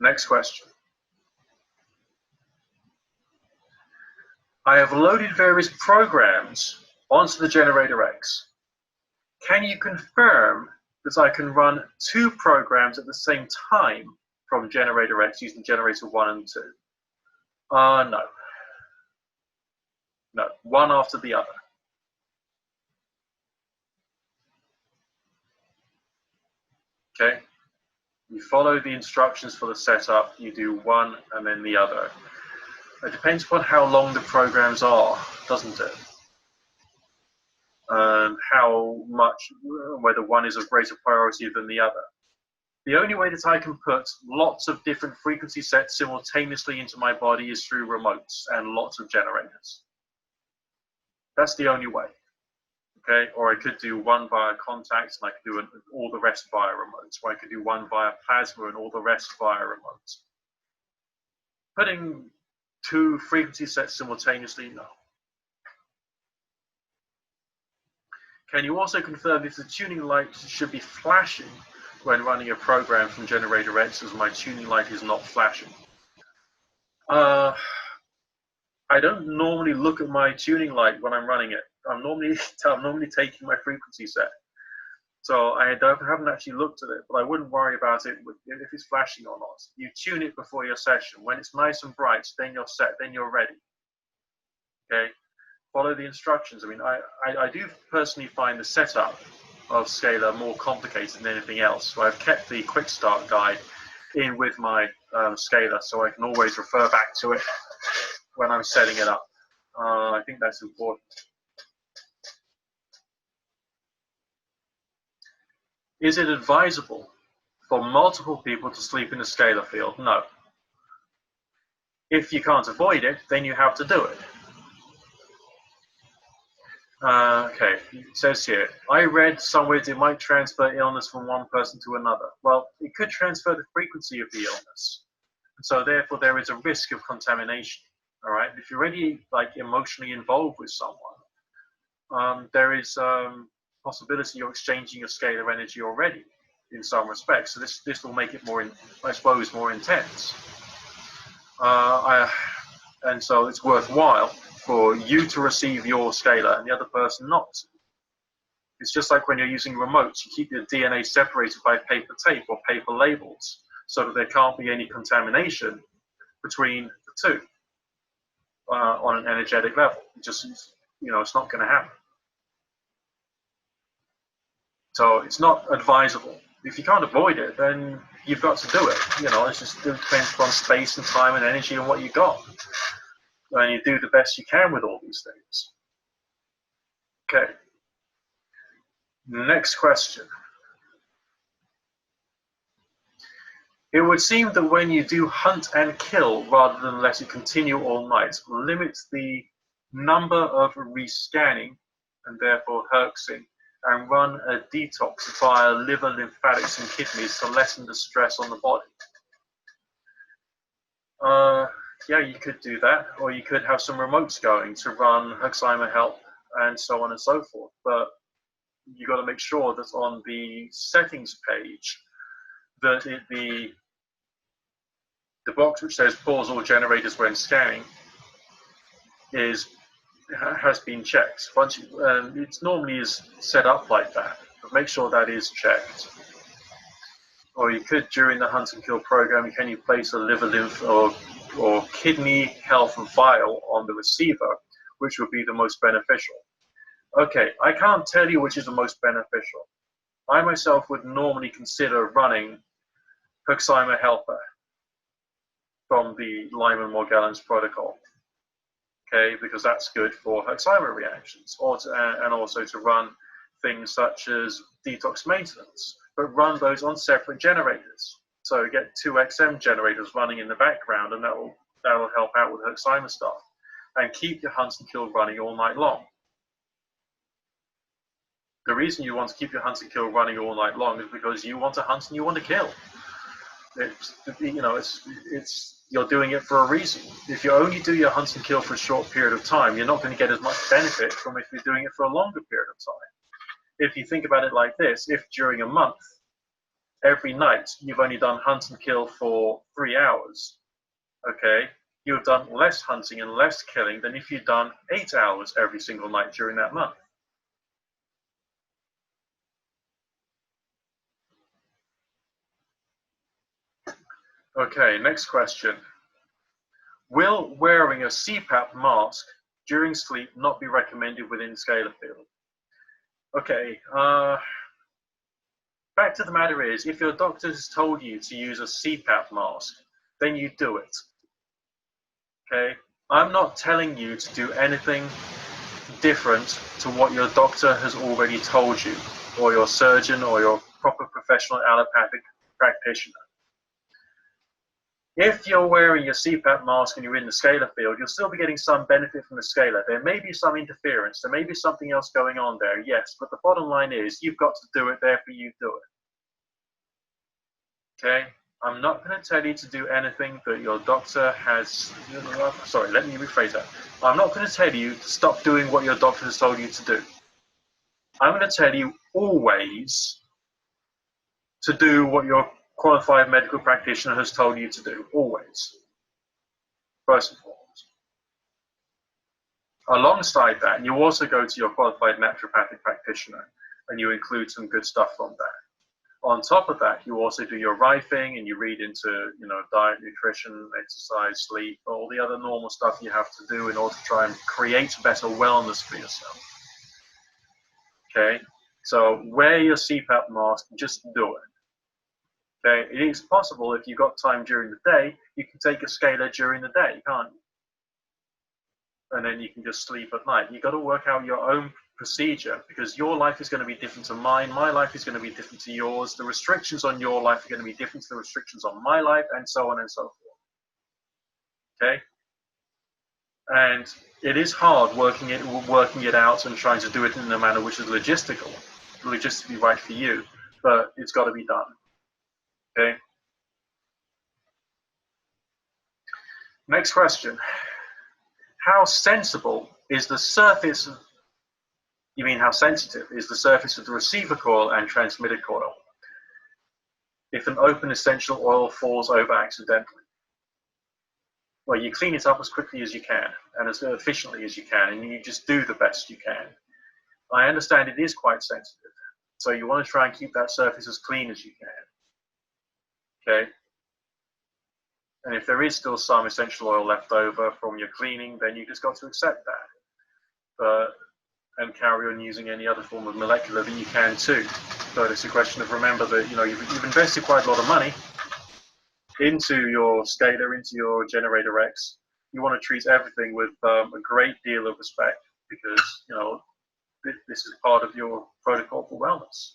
Next question. I have loaded various programs onto the Generator X. Can you confirm that I can run 2 programs at the same time from Generator X using Generator 1 and 2? No. No, one after the other. Okay? You follow the instructions for the setup, you do one and then the other. It depends upon how long the programs are, doesn't it? How much, whether one is of greater priority than the other. The only way that I can put lots of different frequency sets simultaneously into my body is through remotes and lots of generators. That's the only way. Okay, or I could do one via contacts and I could do all the rest via remotes, or I could do one via plasma and all the rest via remotes. Putting 2 frequency sets simultaneously, no. Can you also confirm if the tuning light should be flashing when running a program from Generator X, as my tuning light is not flashing? I don't normally look at my tuning light when I'm running it. I'm normally taking my frequency set. So I haven't actually looked at it, but I wouldn't worry about it if it's flashing or not. You tune it before your session. When it's nice and bright, then you're set, then you're ready. Okay? Follow the instructions. I mean, I do personally find the setup of Scalar more complicated than anything else. So I've kept the quick start guide in with my Scalar, so I can always refer back to it when I'm setting it up. I think that's important. Is it advisable for multiple people to sleep in a scalar field? No. If you can't avoid it, then you have to do it. Okay, it says here, I read somewhere it might transfer illness from one person to another. Well, it could transfer the frequency of the illness. And so therefore there is a risk of contamination. All right, if you're already like emotionally involved with someone, there is possibility you're exchanging your scalar energy already in some respects. So this will make it more, I suppose, more intense. And so it's worthwhile for you to receive your scalar and the other person not. It's just like when you're using remotes, you keep your DNA separated by paper tape or paper labels so that there can't be any contamination between the two on an energetic level. Just, it's not going to happen. So it's not advisable. If you can't avoid it, then you've got to do it. It's just, it depends upon space and time and energy and what you got. And you do the best you can with all these things. Okay. Next question. It would seem that when you do hunt and kill rather than let it continue all night, limits the number of rescanning and therefore herxing, and run a detox via liver, lymphatics, and kidneys to lessen the stress on the body. Yeah, you could do that, or you could have some remotes going to run Herxheimer help and so on and so forth. But you got to make sure that on the settings page, that the box which says pause all generators when scanning has been checked. Once it normally is set up like that, but make sure that is checked. Or you could, during the hunt and kill program, can you place a liver, lymph, or kidney health vial on the receiver, which would be the most beneficial? Okay, I can't tell you which is the most beneficial. I myself would normally consider running Herxheimer helper from the Lyman-Morgellons protocol. Okay, because that's good for Herxheimer reactions, and also to run things such as detox maintenance, but run those on separate generators. So get 2 XM generators running in the background, and that'll help out with Herxheimer stuff, and keep your hunt and kill running all night long. The reason you want to keep your hunt and kill running all night long is because you want to hunt and you want to kill. You're doing it for a reason. If you only do your hunt and kill for a short period of time, you're not going to get as much benefit from if you're doing it for a longer period of time. if you think about it like this, if during a month, every night, you've only done hunt and kill for 3 hours, okay, you've done less hunting and less killing than if you'd done 8 hours every single night during that month. Okay, next question. Will wearing a Cpap mask during sleep not be recommended within scalar field? Okay, fact of the matter is, if your doctor has told you to use a Cpap mask, then you do it. Okay? I'm not telling you to do anything different to what your doctor has already told you, or your surgeon, or your proper professional allopathic practitioner. If you're wearing your Cpap mask and you're in the scalar field, you'll still be getting some benefit from the scalar. There may be some interference, there may be something else going on there, yes, but the bottom line is you've got to do it, therefore you do it. Okay? I'm not going to tell you to do anything that your doctor has... Sorry, let me rephrase that. I'm not going to tell you to stop doing what your doctor has told you to do. I'm going to tell you always to do what your qualified medical practitioner has told you to do, always, first and foremost. Alongside that, you also go to your qualified naturopathic practitioner and you include some good stuff from that. On top of that, you also do your rifing and you read into, diet, nutrition, exercise, sleep, all the other normal stuff you have to do in order to try and create better wellness for yourself. Okay, so wear your Cpap mask, just do it. Okay, it is possible if you've got time during the day, you can take a scalar during the day, can't you? And then you can just sleep at night. You've got to work out your own procedure because your life is going to be different to mine. My life is going to be different to yours. The restrictions on your life are going to be different to the restrictions on my life, and so on and so forth. Okay? And it is hard working it out and trying to do it in a manner which is logistically right for you, but it's got to be done. Okay? Next question. How sensible is the surface of, you mean how sensitive is the surface of the receiver coil and transmitter coil if an open essential oil falls over accidentally? Well, you clean it up as quickly as you can and as efficiently as you can, and you just do the best you can. I understand it is quite sensitive, so you want to try and keep that surface as clean as you can. Okay? And if there is still some essential oil left over from your cleaning, then you just got to accept that. And carry on using any other form of molecular that you can too. But it's a question of remember that you've invested quite a lot of money into your scalar, into your Generator X. You want to treat everything with a great deal of respect because this is part of your protocol for wellness.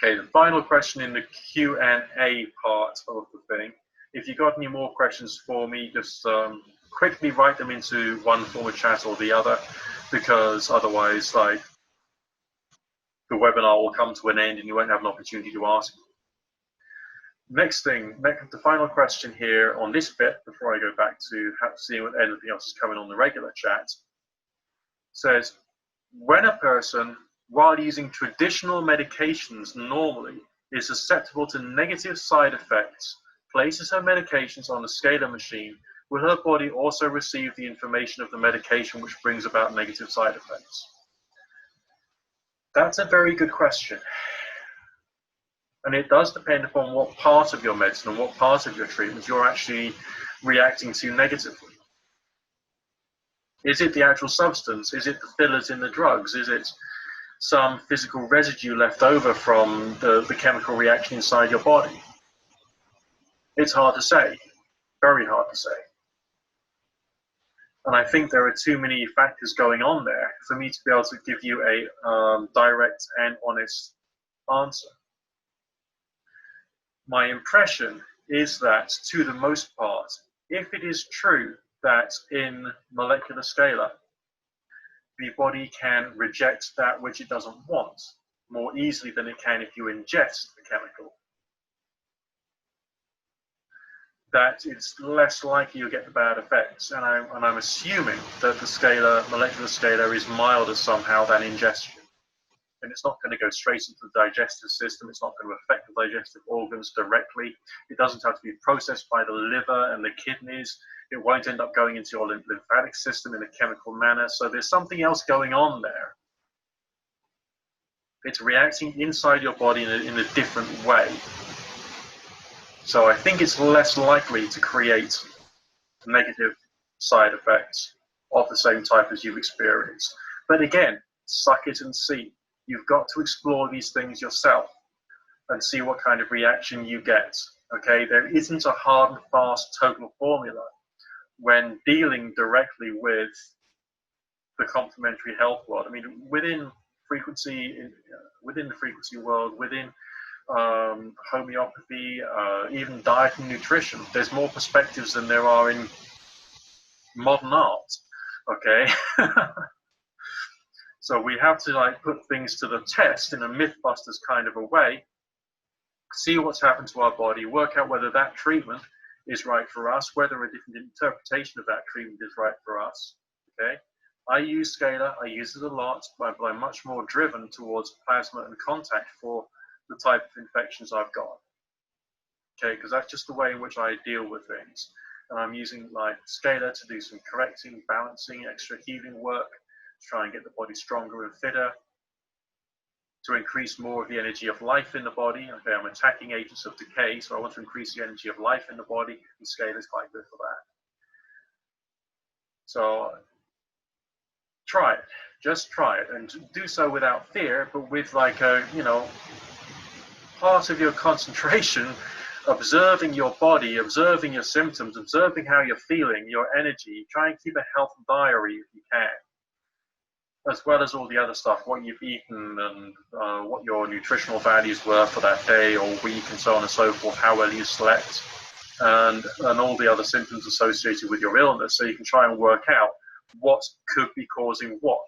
Okay, the final question in the Q&A part of the thing. If you've got any more questions for me, just quickly write them into one form of chat or the other, because otherwise, the webinar will come to an end and you won't have an opportunity to ask. Next thing, the final question here on this bit, before I go back to seeing what anything else is coming on the regular chat, says, when a person, while using traditional medications normally, is susceptible to negative side effects, places her medications on a scalar machine, will her body also receive the information of the medication which brings about negative side effects? That's a very good question. And it does depend upon what part of your medicine and what part of your treatment you're actually reacting to negatively. Is it the actual substance? Is it the fillers in the drugs? Is it some physical residue left over from the chemical reaction inside your body? It's hard to say, very hard to say. And I think there are too many factors going on there for me to be able to give you a direct and honest answer. My impression is that, to the most part, if it is true that in molecular scalar, the body can reject that which it doesn't want more easily than it can if you ingest the chemical, that it's less likely you'll get the bad effects. And I'm assuming that the molecular scalar is milder somehow than ingestion. and it's not going to go straight into the digestive system. It's not going to affect the digestive organs directly. It doesn't have to be processed by the liver and the kidneys. It won't end up going into your lymphatic system in a chemical manner. So there's something else going on there. It's reacting inside your body in a different way. So I think it's less likely to create negative side effects of the same type as you've experienced. But again, suck it and see. You've got to explore these things yourself and see what kind of reaction you get. Okay, there isn't a hard and fast total formula when dealing directly with the complementary health world. I mean, within the frequency world, within homeopathy, even diet and nutrition, there's more perspectives than there are in modern art. Okay. So we have to like put things to the test in a Mythbusters kind of a way, see what's happened to our body, work out whether that treatment is right for us, whether a different interpretation of that treatment is right for us. Okay, I use Scalar, I use it a lot, but I'm much more driven towards plasma and contact for the type of infections I've got. Okay, because that's just the way in which I deal with things. And I'm using like Scalar to do some correcting, balancing, extra healing work, to try and get the body stronger and fitter, to increase more of the energy of life in the body. Okay, I'm attacking agents of decay, so I want to increase the energy of life in the body, and Scalar is quite good for that. So try it, just try it, and do so without fear, but with like a, part of your concentration, observing your body, observing your symptoms, observing how you're feeling, your energy. Try and keep a health diary if you can, as well as all the other stuff, what you've eaten and what your nutritional values were for that day or week and so on and so forth, how well you slept, and all the other symptoms associated with your illness, so you can try and work out what could be causing what.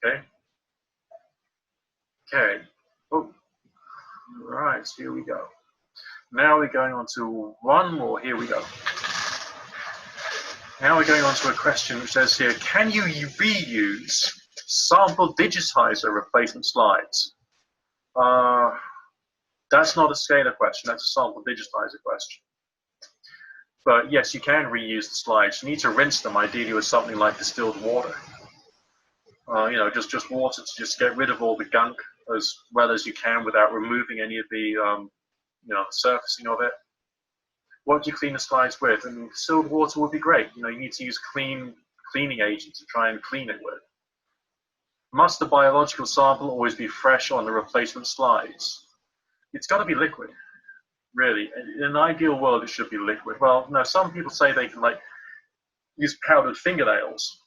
Okay? Okay. Oh, right, here we go. Now we're going on to one more. Here we go. Now we're going on to a question which says here, can you reuse sample digitizer replacement slides? That's not a Scalar question, that's a sample digitizer question. But yes, you can reuse the slides. You need to rinse them, ideally with something like distilled water. Just water to just get rid of all the gunk as well as you can without removing any of the, surfacing of it. What do you clean the slides with? And distilled water would be great. You need to use cleaning agent to try and clean it with. Must the biological sample always be fresh on the replacement slides? It's got to be liquid, really. In an ideal world, it should be liquid. Well, no, some people say they can use powdered fingernails.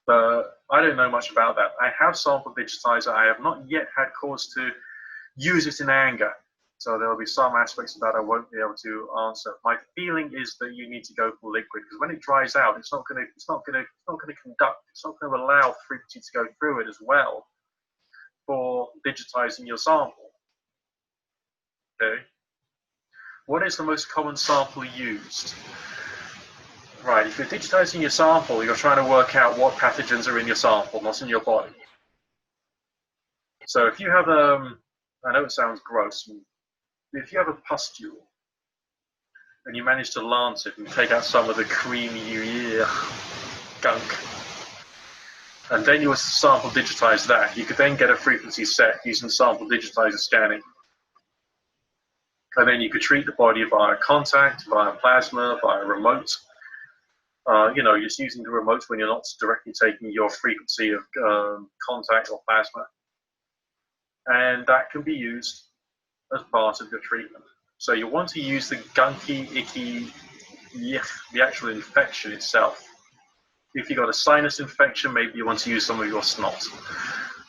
But I don't know much about that. I have sample digitizer. I have not yet had cause to use it in anger. So there will be some aspects of that I won't be able to answer. My feeling is that you need to go for liquid, because when it dries out, it's not going to conduct. It's not going to allow frequency to go through it as well for digitizing your sample. Okay. What is the most common sample used? Right. If you're digitizing your sample, you're trying to work out what pathogens are in your sample, not in your body. So if you have I know it sounds gross. If you have a pustule and you manage to lance it and take out some of the creamy gunk, and then you sample digitize that, you could then get a frequency set using sample digitizer scanning. And then you could treat the body via contact, via plasma, via remote. Just using the remote when you're not directly taking your frequency of contact or plasma. And that can be used as part of your treatment. So you want to use the gunky, icky, the actual infection itself. If you've got a sinus infection, maybe you want to use some of your snot.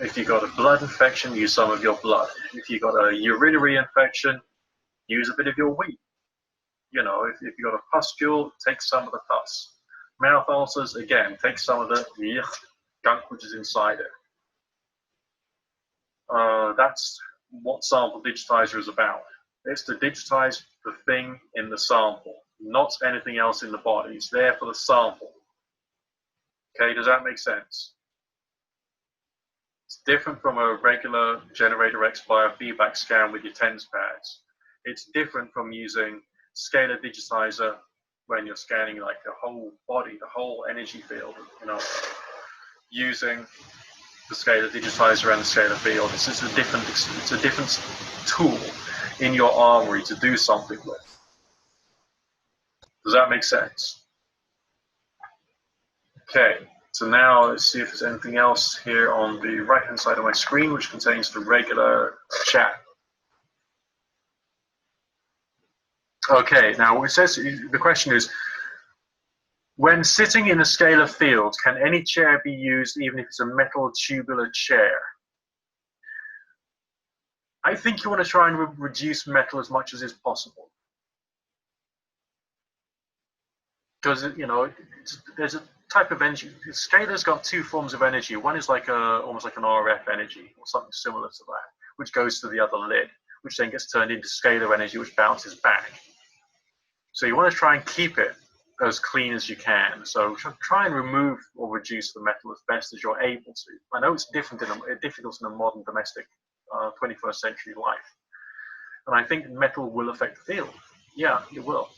If you've got a blood infection, use some of your blood. If you've got a urinary infection, use a bit of your wee. If you've got a pustule, take some of the pus. Mouth ulcers, again, take some of the gunk which is inside it. That's what sample digitizer is about. It's to digitize the thing in the sample, not anything else in the body. It's there for the sample. Okay, does that make sense? different from a regular Generator X biofeedback scan with your TENS pads. It's different from using Scalar Digitizer when you're scanning like the whole body, the whole energy field, you know, using the Scalar Digitizer and the Scalar field. It's just a different tool in your armory to do something with. Does that make sense? Okay, so now let's see if there's anything else here on the right-hand side of my screen which contains the regular chat. Okay, now it says, the question is, when sitting in a scalar field, can any chair be used even if it's a metal tubular chair? I think you want to try and reduce metal as much as is possible. Because, you know, there's a type of energy. Scalar's got two forms of energy. One is like almost like an RF energy or something similar to that, which goes to the other lid, which then gets turned into scalar energy, which bounces back. So you want to try and keep it as clean as you can. So try and remove or reduce the metal as best as you're able to. I know it's difficult in a modern domestic 21st century life. And I think metal will affect the field. Yeah, it will.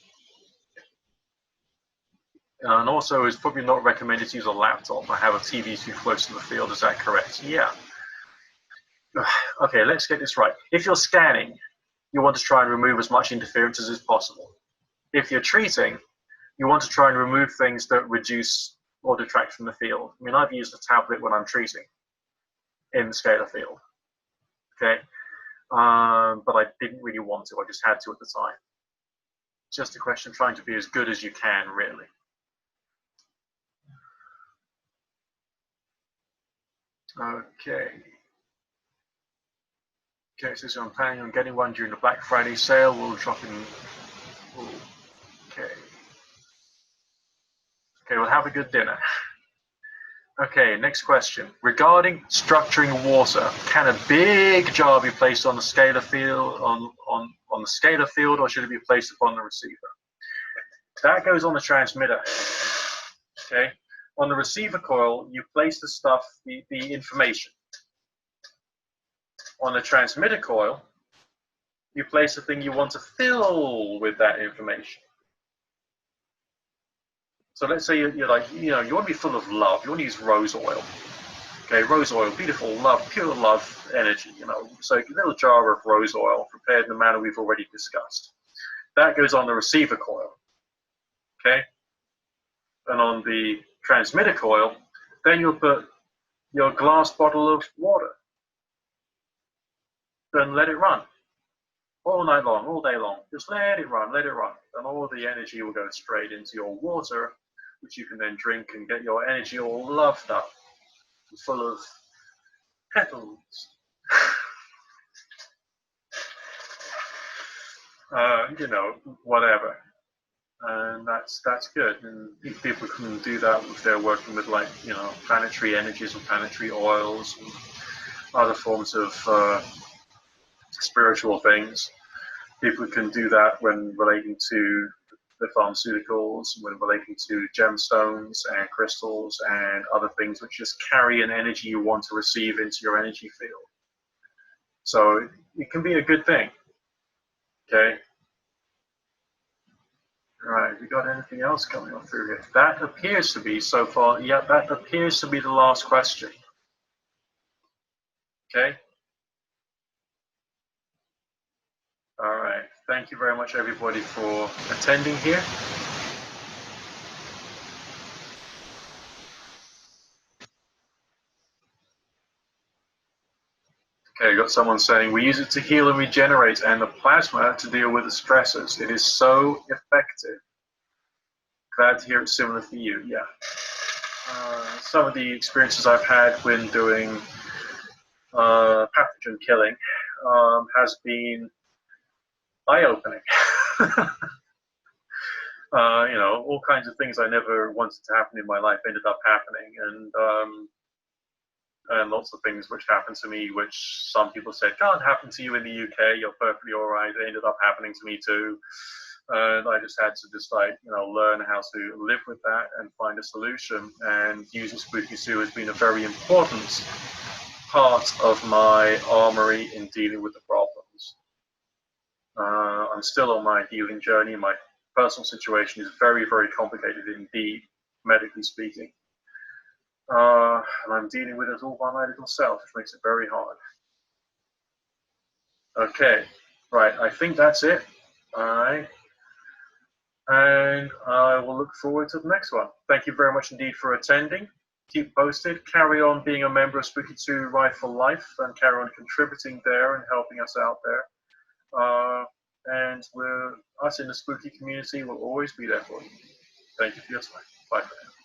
And also, it's probably not recommended to use a laptop or have a TV too close to the field. Is that correct? Yeah. Okay, let's get this right. If you're scanning, you want to try and remove as much interference as is possible. If you're treating, you want to try and remove things that reduce or detract from the field. I mean, I've used a tablet when I'm treating in the scalar field. Okay, but I didn't really want to. I just had to at the time. Just a question of trying to be as good as you can, really. Okay. Okay, so I'm planning on getting one during the Black Friday sale. We'll drop in. Okay. Okay, we'll have a good dinner. Okay, next question. Regarding structuring water, can a big jar be placed on the scalar field on the scalar field, or should it be placed upon the receiver? That goes on the transmitter. Okay. On the receiver coil, you place the stuff, the information. On the transmitter coil, you place the thing you want to fill with that information. So let's say you're like, you know, you want to be full of love. You want to use rose oil. Okay, rose oil, beautiful love, pure love energy, you know. So a little jar of rose oil prepared in the manner we've already discussed. That goes on the receiver coil. Okay? And on the transmitter coil, then you'll put your glass bottle of water. Then let it run. All night long, all day long. Just let it run, let it run. And all the energy will go straight into your water, which you can then drink and get your energy all loved up, full of petals. You know, whatever. And that's good. And people can do that if they're working with, like, you know, planetary energies and planetary oils and other forms of spiritual things. People can do that when relating to the pharmaceuticals, when relating to gemstones and crystals and other things which just carry an energy you want to receive into your energy field. So it can be a good thing. Okay. All right, we got anything else coming up through here? That appears to be, so far, yeah, that appears to be the last question. Okay. All right. Thank you very much, everybody, for attending here. Okay, got someone saying, we use it to heal and regenerate, and the plasma to deal with the stressors. It is so effective. Glad to hear it's similar for you. Yeah. Some of the experiences I've had when doing pathogen killing has been eye-opening. You know, all kinds of things I never wanted to happen in my life ended up happening, and lots of things which happened to me, which some people said can't happen to you in the UK. You're perfectly all right. They ended up happening to me too, and I just had to just, like, you know, learn how to live with that and find a solution. And using Spooky2 has been a very important part of my armory in dealing with the problems. I'm still on my healing journey. My personal situation is very, very complicated indeed, medically speaking. And I'm dealing with it all by my little self, which makes it very hard. Okay, right, I think that's it. All right. And I will look forward to the next one. Thank you very much indeed for attending. Keep posted. Carry on being a member of Spooky2 Rife for life and carry on contributing there and helping us out there. And us in the spooky community will always be there for you. Thank you for your time. Bye for now.